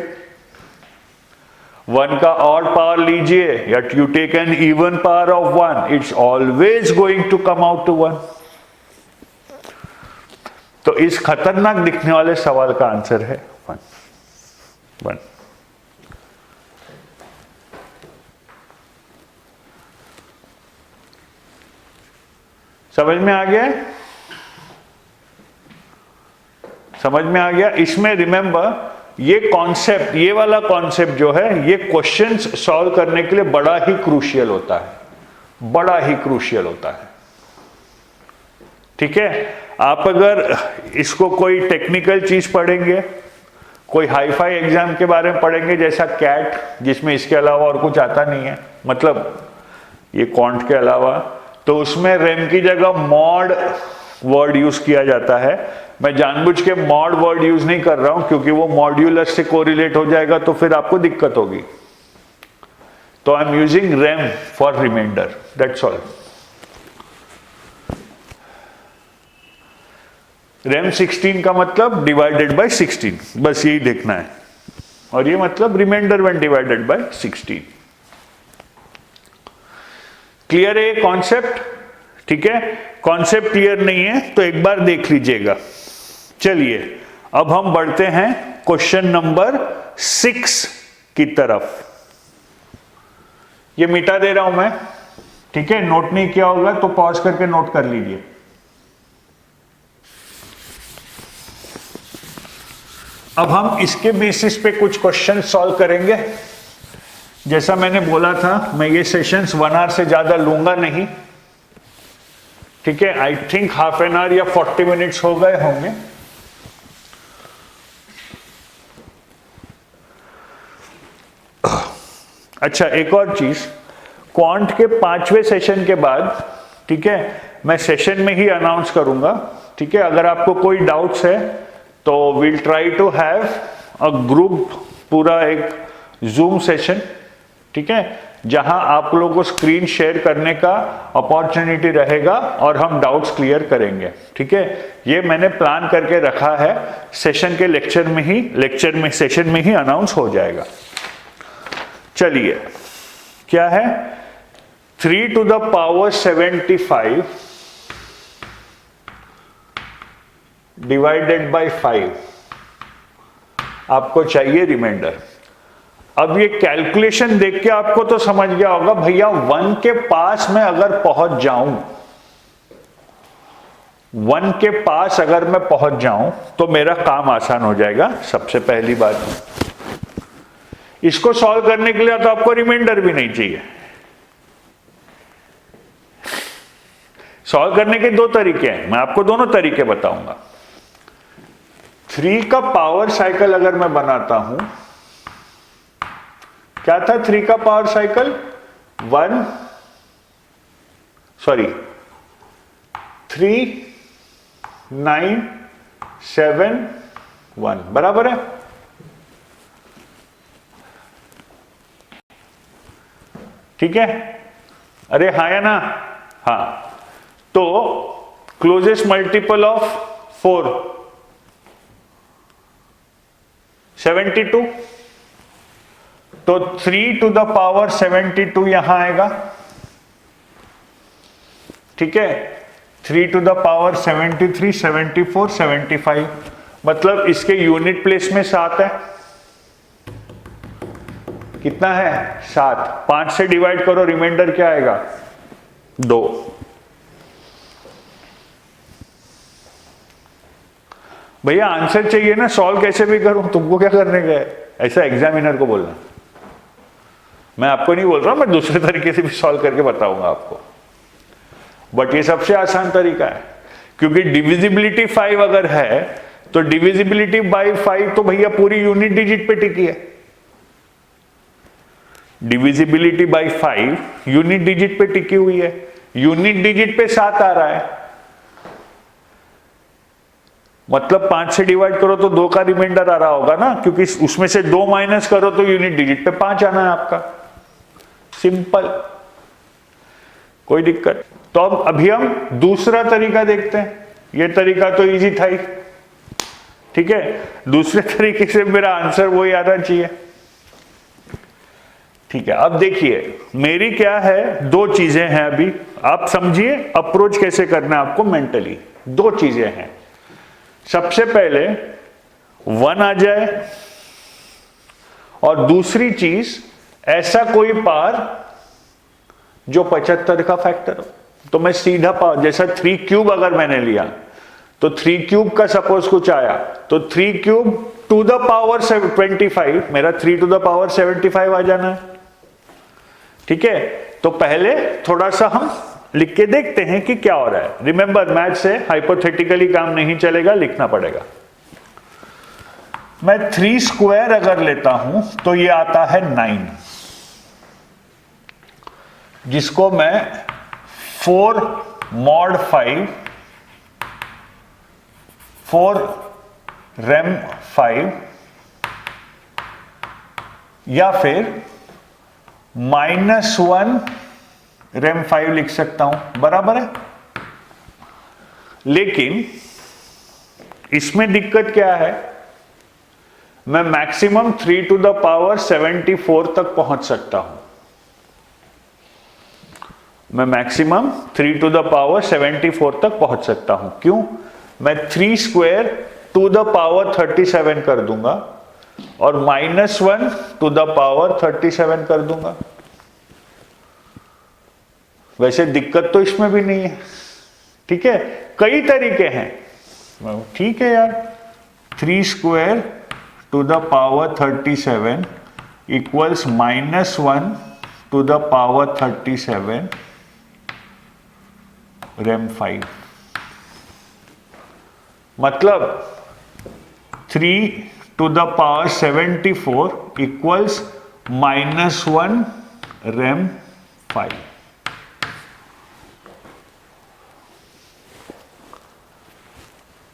1 का ऑड पावर लीजिए या you take an even power of 1, it's always going to come out to 1। तो इस खतरनाक दिखने वाले सवाल का आंसर है 1। समझ में आ गया? समझ में आ गया? इसमें रिमेंबर ये कॉन्सेप्ट, ये वाला कॉन्सेप्ट जो है ये क्वेश्चंस सॉल्व करने के लिए बड़ा ही क्रूशियल होता है, बड़ा ही क्रूशियल होता है। ठीक है, आप अगर इसको कोई टेक्निकल चीज पढ़ेंगे, कोई हाईफाई एग्जाम के बारे में पढ़ेंगे जैसा कैट, जिसमें इसके अलावा और कुछ आता नहीं है, मतलब ये क्वांट के अलावा, तो उसमें रैम की जगह मॉड वर्ड यूज किया जाता है। मैं जानबूझ के मॉड वर्ड यूज नहीं कर रहा हूं क्योंकि वो मॉड्यूलस से कोरिलेट हो जाएगा तो फिर आपको दिक्कत होगी। तो I am using rem for remainder, that's all. Rem 16 का मतलब डिवाइडेड बाय 16, बस यही देखना है। और ये मतलब remainder when divided by 16। Clear है ये कॉन्सेप्ट? ठीक है, कॉन्सेप्ट क्लियर नहीं है तो एक बार देख लीजिएगा। चलिए अब हम बढ़ते हैं क्वेश्चन नंबर 6 की तरफ। ये मिटा दे रहा हूं मैं, ठीक है, नोट नहीं किया होगा तो पॉज करके नोट कर लीजिए। अब हम इसके बेसिस पे कुछ क्वेश्चन सॉल्व करेंगे। जैसा मैंने बोला था, मैं ये सेशंस 1 आवर से ज्यादा लूंगा नहीं। ठीक है, I think half an hour या 40 मिनट्स हो गए होंगे। अच्छा, एक और चीज, क्वांट के 5वें सेशन के बाद, ठीक है, मैं सेशन में ही अनाउंस करूंगा। ठीक है, अगर आपको कोई डाउट्स है तो will try to have a group, पूरा एक जूम सेशन, ठीक है, जहां आप लोगों को स्क्रीन शेयर करने का अपॉर्चुनिटी रहेगा और हम डाउट्स क्लियर करेंगे। ठीक है, ये मैंने प्लान करके रखा है, सेशन के सेशन में ही अनाउंस हो जाएगा। चलिए, क्या है, 3 to the power 75 divided by 5 आपको चाहिए रिमाइंडर। अब ये कैलकुलेशन देख के आपको तो समझ गया होगा भैया, 1 के पास में अगर पहुंच जाऊं, 1 के पास अगर मैं पहुंच जाऊं तो मेरा काम आसान हो जाएगा। सबसे पहली बात, इसको सॉल्व करने के लिए तो आपको रिमाइंडर भी नहीं चाहिए। सॉल्व करने के 2 तरीके हैं, मैं आपको दोनों तरीके बताऊंगा। 3 का पावर साइकिल अगर मैं बनाता हूं क्या था 3 का पावर साइकिल 3971 बराबर है। ठीक है, अरे हाँ या ना? हाँ, तो क्लोजेस्ट मल्टीपल ऑफ 4 72, तो 3 टू द पावर 72 यहां आएगा। ठीक है, 3 टू द पावर 73, 74, 75, मतलब इसके यूनिट प्लेस में 7 है। कितना है? 7। 5 से डिवाइड करो, रिमाइंडर क्या आएगा? 2। भैया आंसर चाहिए ना, सॉल्व कैसे भी करूं, तुमको क्या करने का है? ऐसा एग्जामिनर को बोलना। मैं आपको नहीं बोल रहा हूं, मैं दूसरे तरीके से भी सॉल्व करके बताऊंगा आपको, बट ये सबसे आसान तरीका है, क्योंकि डिविजिबिलिटी 5 अगर है तो डिविजिबिलिटी बाय 5 तो भैया पूरी यूनिट डिजिट पे टिकी है। डिविजिबिलिटी बाय 5 यूनिट डिजिट पे टिकी हुई है, यूनिट डिजिट पे 7 आ रहा है, मतलब 5 से डिवाइड करो तो 2 का रिमाइंडर आ रहा होगा ना, क्योंकि उसमें से 2 माइनस करो तो यूनिट डिजिट पे 5 आना है आपका। सिंपल, कोई दिक्कत। तो अब अभी हम दूसरा तरीका देखते हैं। यह तरीका तो इजी था ही, ठीक है, दूसरे तरीके से मेरा आंसर वही आना चाहिए। ठीक है, अब देखिए मेरी क्या है, 2 चीजें हैं अभी, आप समझिए अप्रोच कैसे करना है आपको मेंटली। 2 चीजें हैं, सबसे पहले 1 आ जाए, और दूसरी चीज ऐसा कोई पावर जो 75 का फैक्टर हो। तो मैं सीधा पावर, जैसा 3 क्यूब अगर मैंने लिया तो 3 क्यूब का सपोज कुछ आया, तो 3 क्यूब टू द पावर 25, मेरा 3 टू द पावर 75 आ जाना है। ठीक है, तो पहले थोड़ा सा हम लिख के देखते हैं कि क्या हो रहा है। रिमेंबर, मैथ से हाइपोथेटिकली काम नहीं चलेगा, लिखना पड़ेगा। मैं 3 स्क्वायर अगर लेता हूं तो ये आता है 9, जिसको मैं 4 mod 5 4 rem 5 या फिर -1 rem 5 लिख सकता हूं, बराबर है। लेकिन इसमें दिक्कत क्या है, मैं मैक्सिमम 3 टू द पावर 74 तक पहुंच सकता हूं। मैं मैक्सिमम 3 टू द पावर 74 तक पहुंच सकता हूं। क्यों? मैं 3 स्क्वायर टू द पावर 37 कर दूंगा और -1 टू द पावर 37 कर दूंगा। वैसे दिक्कत तो इसमें भी नहीं है, ठीक है, कई तरीके हैं। ठीक है यार, 3 square to the power 37 equals -1 to the power 37 rem 5, मतलब 3 to the power 74 equals -1 rem 5।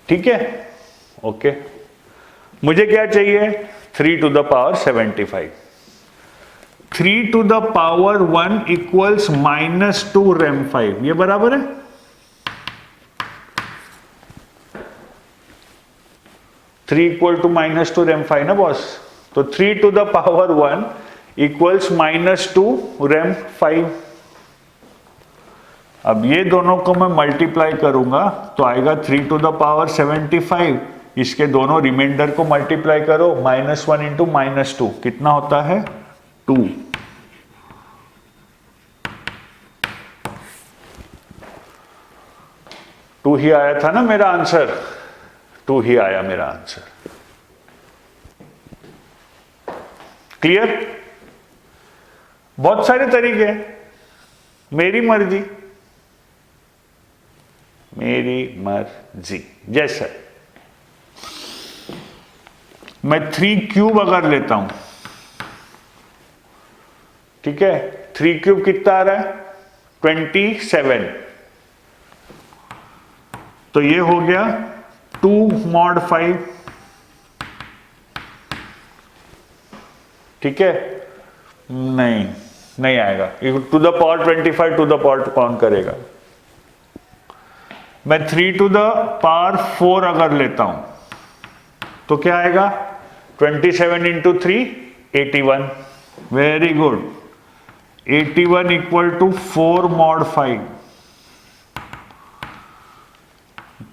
ठीक है, ओके। मुझे क्या चाहिए? 3 to the power 75। 3 to the power 1 equals -2 rem 5, ये बराबर है। थ्री इक्वल टू -2 rem 5 ना बॉस, तो 3 to the power 1 equals -2 rem 5। अब ये दोनों को मैं मल्टीप्लाई करूंगा तो आएगा 3 टू द पावर 75, इसके दोनों रिमाइंडर को मल्टीप्लाई करो, -1 इंटू -2 कितना होता है? 2। टू ही आया था ना मेरा आंसर, 2 ही आया मेरा आंसर। क्लियर? बहुत सारे तरीके हैं, मेरी मर्जी, मेरी मर्जी। जैसा मैं 3 क्यूब अगर लेता हूं ठीक है, 3 क्यूब कितना आ रहा है 27, तो ये हो गया 2 mod 5, ठीक है, नहीं आएगा, to the power 25 to the power कौन करेगा। मैं 3 टू द पावर 4 अगर लेता हूं तो क्या आएगा 27 into 3 81, very good, 81 equal to 4 mod 5,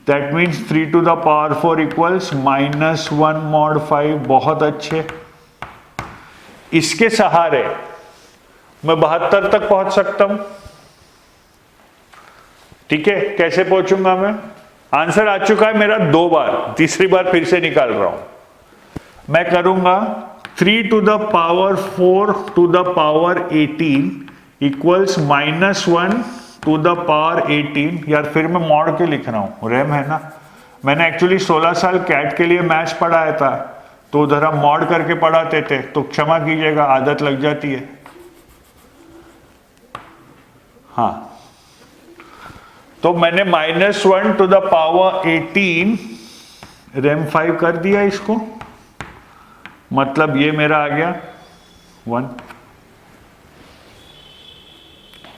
that means 3 to the power 4 equals -1 mod 5, बहुत अच्छे। इसके सहारे मैं 72 तक पहुंच सकता हूं, ठीक है, कैसे पहुंचूंगा मैं, आंसर आ चुका है मेरा 2 बार, तीसरी बार फिर से निकाल रहा हूं, मैं करूंगा 3 to the power 4 to the power 18 equals -1 to the power 18, यार फिर मैं मॉड के लिख रहा हूं, रैम है ना, मैंने एक्चुअली 16 साल कैट के लिए मैथ्स पढ़ाया था, तो उधर हम मॉड करके पढ़ाते थे, तो क्षमा कीजिएगा आदत लग जाती है। हाँ, तो मैंने -1 टू द पावर 18 रैम 5 कर दिया इसको, मतलब ये मेरा आ गया 1,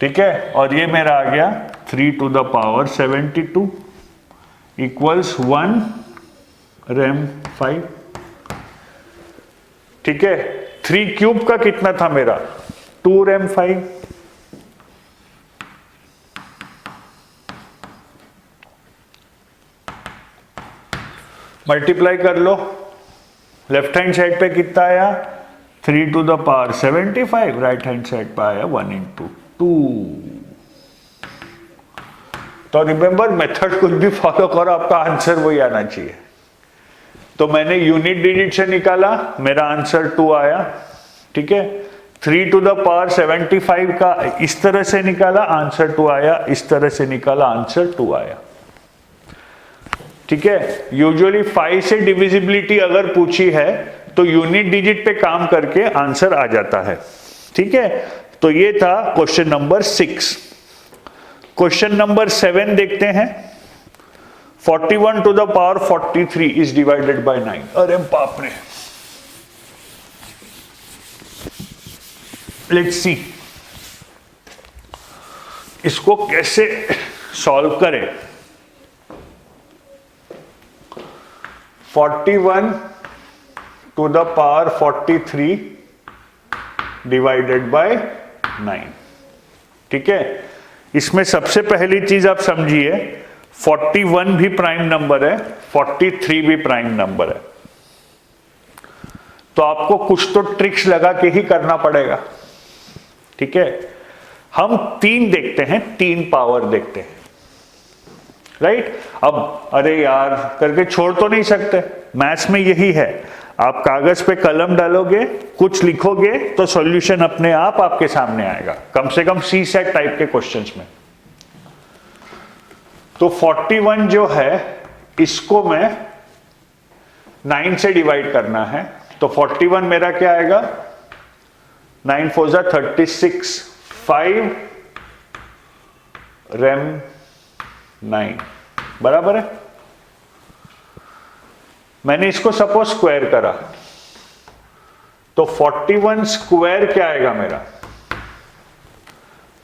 ठीक है, और ये मेरा आ गया 3 to the power 72 equals 1 rem 5, ठीक है। 3 क्यूब का कितना था मेरा 2 रैम 5, मल्टीप्लाई कर लो, लेफ्ट हैंड साइड पे कितना आया 3 to the power 75, right hand side पे आया 1 इंटू 2। तो रिमेंबर मेथड कुछ भी फॉलो करो, आपका आंसर वही आना चाहिए। तो मैंने यूनिट डिजिट से निकाला, मेरा आंसर 2 आया, ठीक है। 3 टू द पावर 75 का इस तरह से निकाला, आंसर 2 आया, इस तरह से निकाला, आंसर 2 आया, ठीक है। यूजुअली 5 से डिविजिबिलिटी अगर पूछी है तो यूनिट डिजिट पे काम करके आंसर आ जाता है, ठीक है। तो ये था क्वेश्चन नंबर 6। क्वेश्चन नंबर 7 देखते हैं। 41 to the power 43 is divided by 9। अरे बाप रे, लेट्स सी इसको कैसे सॉल्व करें। 41 to the power 43 divided by 9, ठीक है। इसमें सबसे पहली चीज आप समझिए, 41 भी प्राइम नंबर है, 43 भी प्राइम नंबर है, तो आपको कुछ तो ट्रिक्स लगा के ही करना पड़ेगा, ठीक है। हम 3 देखते हैं, 3 पावर देखते हैं, राइट। अब अरे यार करके छोड़ तो नहीं सकते, मैथ्स में यही है, आप कागज पे कलम डालोगे, कुछ लिखोगे तो सॉल्यूशन अपने आप आपके सामने आएगा, कम से कम सी सेट टाइप के क्वेश्चंस में। तो 41 जो है इसको मैं 9 से डिवाइड करना है, तो 41 मेरा क्या आएगा, 9 4 जा 36, 5 रैम 9 बराबर है। मैंने इसको सपोज स्क्वायर करा, तो 41 स्क्वायर क्या आएगा मेरा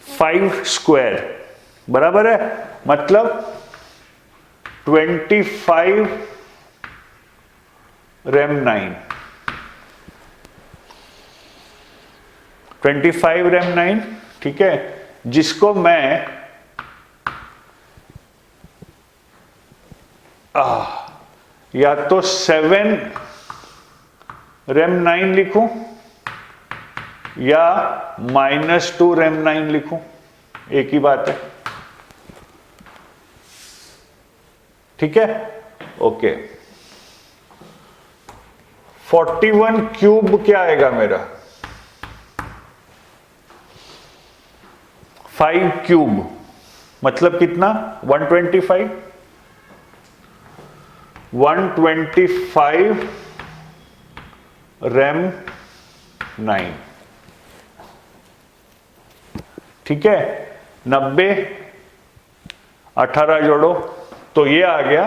5 स्क्वायर बराबर है, मतलब 25 रैम 9, 25 रैम 9, ठीक है। जिसको मैं या तो 7 रैम 9 लिखूं या -2 रैम 9 लिखूं, एक ही बात है, ठीक है। ओके, 41 क्यूब क्या आएगा मेरा 5 क्यूब, मतलब कितना 125, 125 रैम 9, ठीक है, 90, 18 जोड़ो तो ये आ गया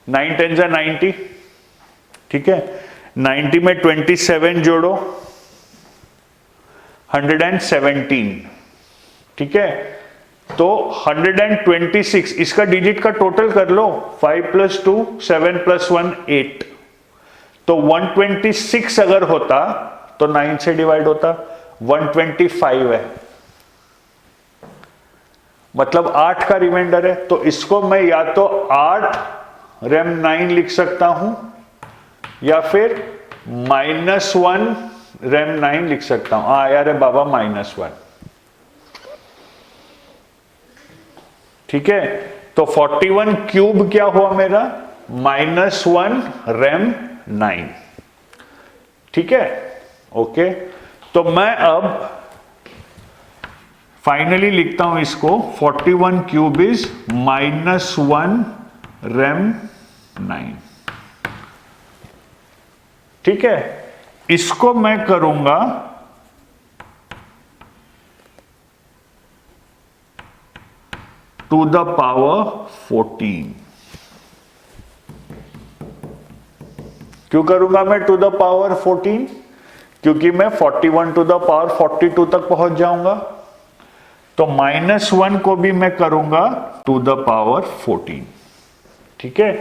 9 10 जा 90, ठीक है। 90 में 27 जोड़ो 117, ठीक है। तो 126, इसका डिजिट का टोटल कर लो, 5 + 2 7 + 1 8, तो 126 अगर होता तो 9 से डिवाइड होता, 125 है, मतलब 8 का रिमाइंडर है। तो इसको मैं या तो 8 रेम 9 लिख सकता हूं या फिर -1 रेम 9 लिख सकता हूं। यार है बाबा -1, ठीक है। तो 41 क्यूब क्या हुआ मेरा, -1 रेम 9, ठीक है, ओके। तो मैं अब फाइनली लिखता हूं इसको, 41 क्यूब इज -1 रेम 9, ठीक है। इसको मैं करूंगा टू द पावर 14। क्यों करूंगा मैं टू द पावर 14? क्योंकि मैं 41 टू द पावर 42 तक पहुंच जाऊंगा। तो -1 को भी मैं करूंगा टू द पावर 14, ठीक है।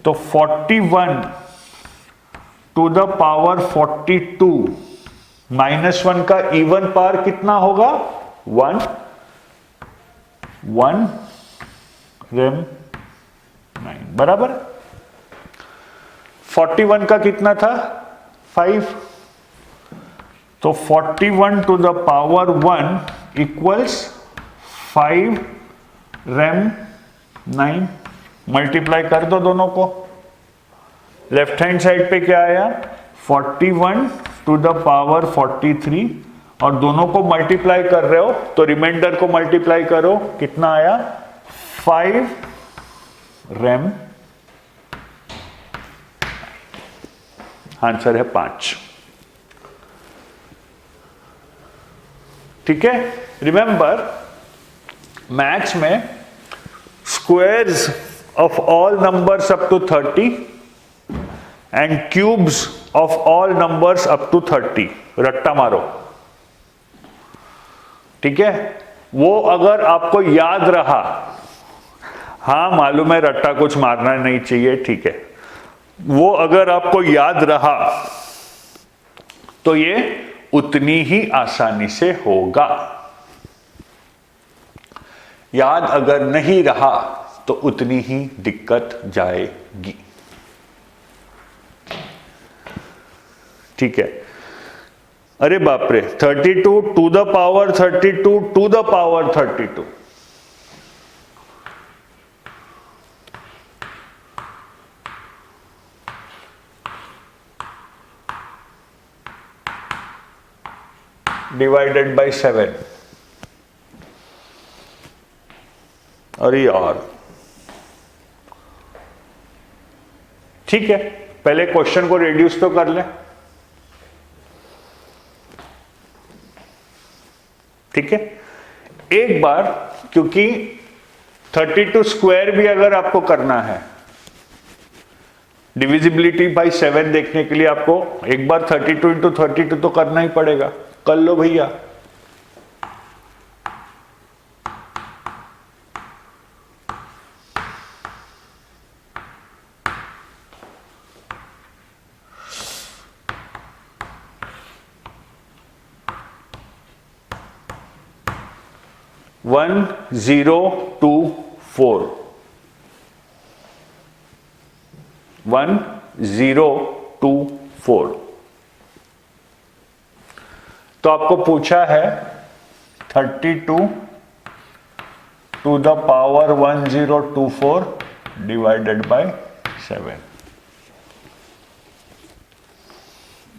तो 41 टू द पावर 42 -1 का इवन पावर कितना होगा, 1 रेम 9, बराबर। 41 का कितना था, 5, तो 41 to the power 1 equals 5 rem 9। Multiply कर दो दोनों को, लेफ्ट हैंड साइड पे क्या आया, 41 टू द पावर 43, और दोनों को मल्टीप्लाई कर रहे हो तो रिमाइंडर को मल्टीप्लाई करो, कितना आया, 5 रेम, आंसर है 5, ठीक है। रिमेंबर, मैथ्स में squares of all numbers up to 30 and cubes of all numbers up to 30 रट्टा मारो, ठीक है। वो अगर आपको याद रहा, हाँ मालूम है रट्टा कुछ मारना नहीं चाहिए, ठीक है, वो अगर आपको याद रहा तो ये उतनी ही आसानी से होगा। याद अगर नहीं रहा तो उतनी ही दिक्कत जाएगी, ठीक है। अरे बाप रे, 32 to the power 32 to the power 32, divided by 7। अरे यार, ठीक है, पहले क्वेश्चन को रिड्यूस तो कर लें, ठीक है। एक बार, क्योंकि 32 स्क्वायर भी अगर आपको करना है, डिविजिबिलिटी बाय 7 देखने के लिए आपको एक बार 32 × 32 तो करना ही पड़ेगा। कर लो भैया, वन 0 2 4, 1 0 2 4। तो आपको पूछा है 32 to the power 1024 divided by 7,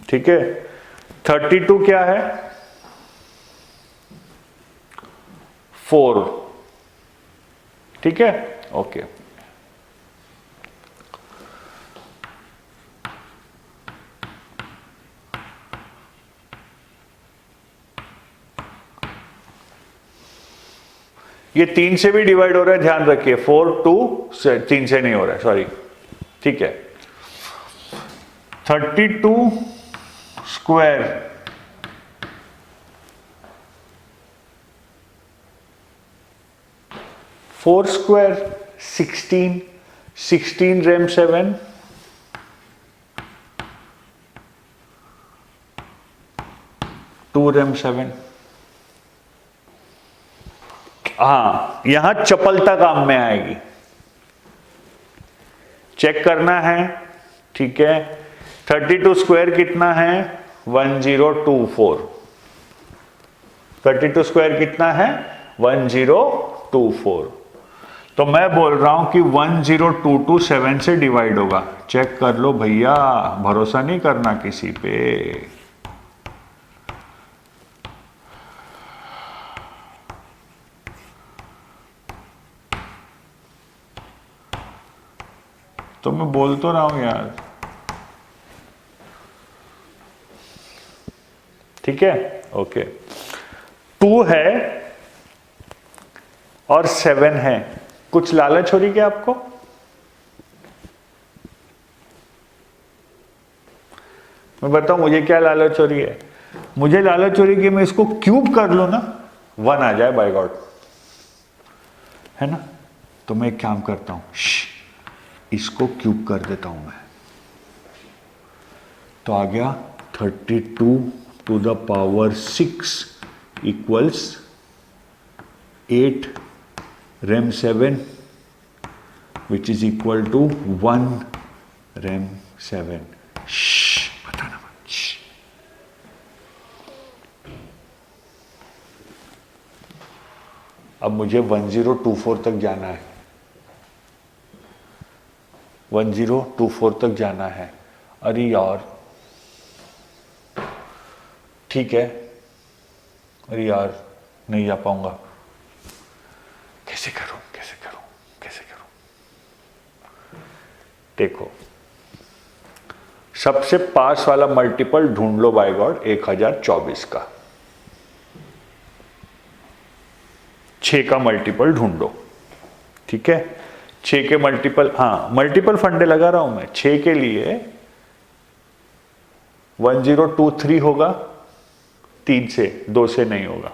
ठीक है। 32 क्या है, 4, ठीक है, ओके। ये 3 से भी डिवाइड हो रहा है, ध्यान रखिए, 4 2 से 3 से नहीं हो रहा है, सॉरी, ठीक है। 32 स्क्वायर 4 स्क्वायर 16, 16 रैम 7, 2 रैम 7। हाँ, यहां चपलता काम में आएगी, चेक करना है, ठीक है। 32 स्क्वायर कितना है? 1024। 32 स्क्वायर कितना है? 1024। तो मैं बोल रहा हूं कि 10227 से डिवाइड होगा। चेक कर लो भैया, भरोसा नहीं करना किसी पे। तो मैं बोल तो रहा हूं यार, ठीक है, ओके। 2 है और 7 है, कुछ लालच हो रही क्या आपको? मैं बताऊं मुझे क्या लालच हो रही है? मुझे लालच हो रही है कि मैं इसको क्यूब कर लूं ना, 1 आ जाए बाय गॉड, है ना। तो मैं एक काम करता हूं, इसको क्यूब कर देता हूं मैं, तो आ गया 32 to the power 6 equals 8 rem 7 which is equal to 1 rem 7। बताना मत। अब मुझे 1024 तक जाना है, 1024 तक जाना है। अरे यार, ठीक है, अरे यार नहीं जा पाऊंगा, कैसे करूं, कैसे करूं, कैसे करूं? देखो, सबसे पास वाला मल्टीपल ढूंढ लो बाय गॉड, 1024 का 6 का मल्टीपल ढूंढो, ठीक है। 6 के मल्टीपल, हाँ मल्टीपल फंडे लगा रहा हूं मैं। 6 के लिए 1023 होगा, 3 से, 2 से नहीं होगा,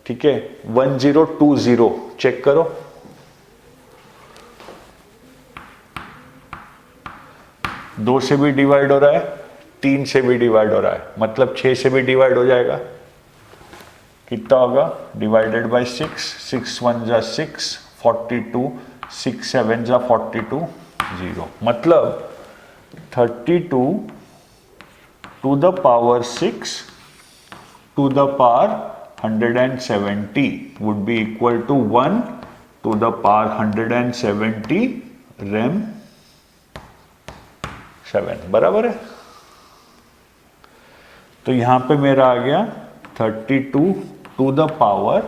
ठीक है। 1020 चेक करो, दो से भी डिवाइड हो रहा है, 3 से भी डिवाइड हो रहा है, मतलब 6 से भी डिवाइड हो जाएगा। कितना होगा? डिवाइडेड बाय 6, 6 1 जा 6, 42, 6 7 जा 42, 0, मतलब 32 to the power 6 to the power 170 would be equal to 1 to the power 170 RAM 7, बराबर है। तो यहां पे मेरा आ गया 32 to the power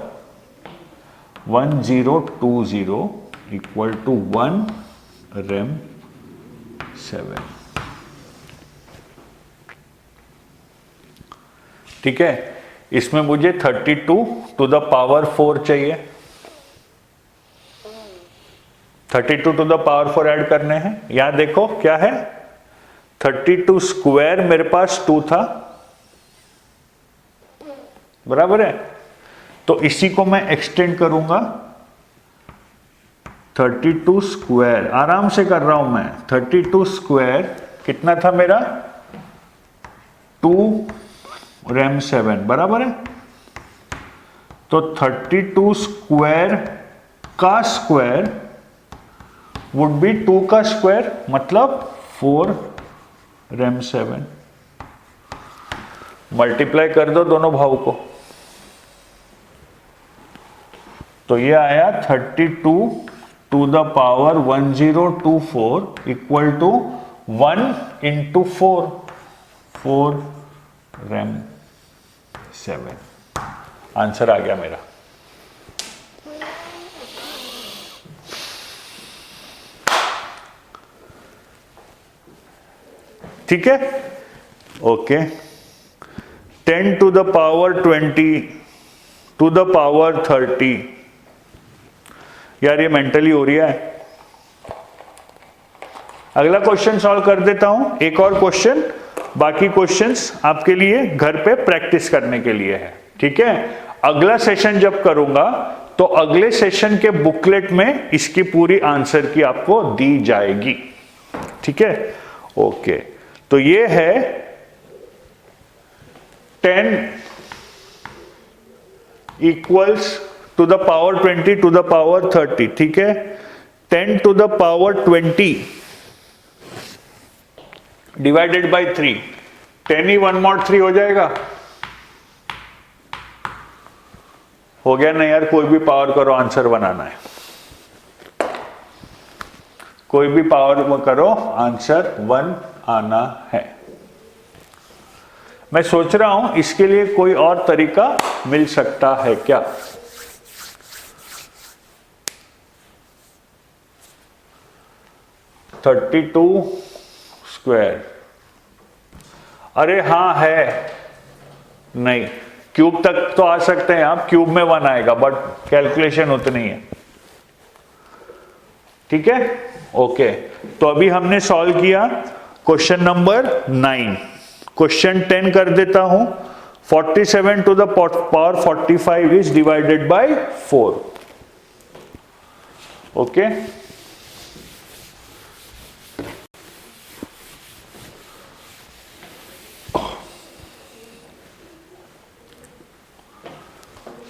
1020 equal to 1 rem 7, ठीक है। इसमें मुझे 32 टू द पावर 4 चाहिए, 32 टू द पावर 4 ऐड करने हैं। यहां देखो क्या है, 32 स्क्वायर मेरे पास 2 था, बराबर है। तो इसी को मैं एक्सटेंड करूंगा, 32 स्क्वायर, आराम से कर रहा हूं मैं। 32 स्क्वायर कितना था मेरा? 2 रैम 7, बराबर है। तो 32 स्क्वायर का स्क्वायर वुड बी 2 का स्क्वायर, मतलब 4 रैम 7। मल्टीप्लाई कर दो दोनों भाव को, तो ये आया 32 to the power 1024 equal to 1 into 4, 4 रैम 7। आंसर आ गया मेरा। ठीक है, okay. 10 to the power 20 to the power 30। यार ये मेंटली हो रही है। अगला क्वेश्चन सॉल्व कर देता हूं, एक और क्वेश्चन, बाकी क्वेश्चंस आपके लिए घर पे प्रैक्टिस करने के लिए है, ठीक है। अगला सेशन जब करूंगा तो अगले सेशन के बुकलेट में इसकी पूरी आंसर की आपको दी जाएगी, ठीक है। ओके, तो ये है 10 equals to the power 20 to the power 30, ठीक है। 10 to the power 20 divided by 3, 10 ही 1 mod 3 हो जाएगा। हो गया ना यार, कोई भी पावर करो आंसर बनाना है, कोई भी पावर करो आंसर 1 आना है। मैं सोच रहा हूं इसके लिए कोई और तरीका मिल सकता है क्या। (32 स्क्वायर), अरे हाँ है, नहीं क्यूब तक तो आ सकते हैं आप, क्यूब में 1 आएगा बट कैलकुलेशन उतनी है, ठीक है। ओके, तो अभी हमने सॉल्व किया क्वेश्चन नंबर 9। क्वेश्चन 10 कर देता हूं। 47 to the power 45 is divided by 4। Okay,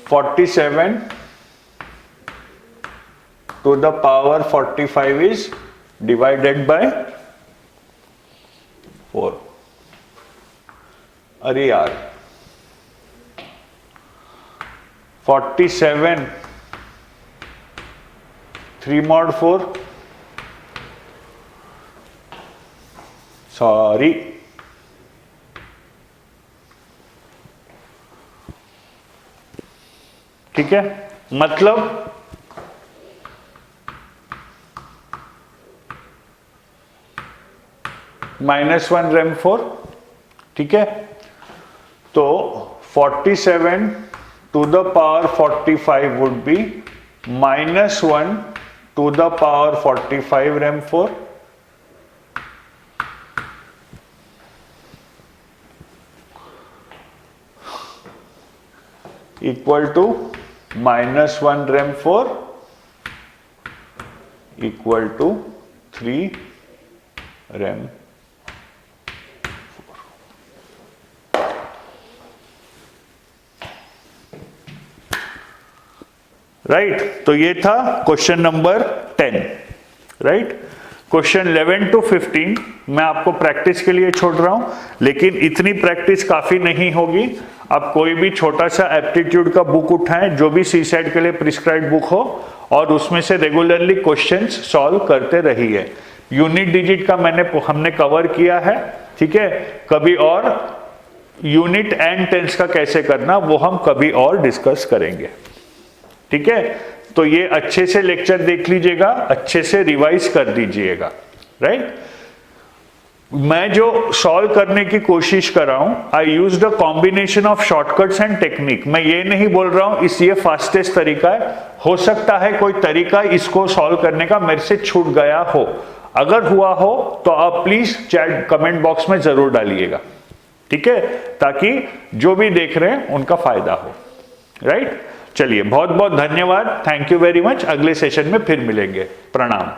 (47 to the power 45 is divided by 4). अरे यार 47 3 mod 4, सॉरी ठीक है, मतलब -1 रैम 4, ठीक है। तो 47 to the power 45 would be -1 to the power 45 rem 4 equal to -1 rem 4 equal to 3 rem 4। Right, तो ये था question number 10, right. Question 11 to 15 मैं आपको प्रैक्टिस के लिए छोड़ रहा हूं, लेकिन इतनी प्रैक्टिस काफी नहीं होगी। आप कोई भी छोटा सा एप्टीट्यूड का बुक उठाएं, जो भी सीसेट के लिए प्रिस्क्राइब बुक हो, और उसमें से रेगुलरली क्वेश्चंस सॉल्व करते रहिए। यूनिट डिजिट का हमने कवर किया है, ठीक है। कभी और यूनिट एंड टेंस का कैसे करना वो हम कभी और डिस्कस करेंगे, ठीक है। तो ये अच्छे से लेक्चर देख लीजिएगा, अच्छे से रिवाइज कर दीजिएगा, राइट। मैं जो सॉल्व करने की कोशिश कर रहा हूं, I use the combination of shortcuts and technique. मैं ये नहीं बोल रहा हूं इस ये फास्टेस्ट तरीका है, हो सकता है कोई तरीका इसको सॉल्व करने का मेरे से छूट गया हो। अगर हुआ हो तो आप प्लीज चैट कमेंट बॉक्स में जरूर डालिएगा, ठीक है, ताकि जो भी देख रहे हैं उनका फायदा हो, राइट। चलिए, बहुत बहुत धन्यवाद, थैंक यू वेरी मच। अगले सेशन में फिर मिलेंगे, प्रणाम।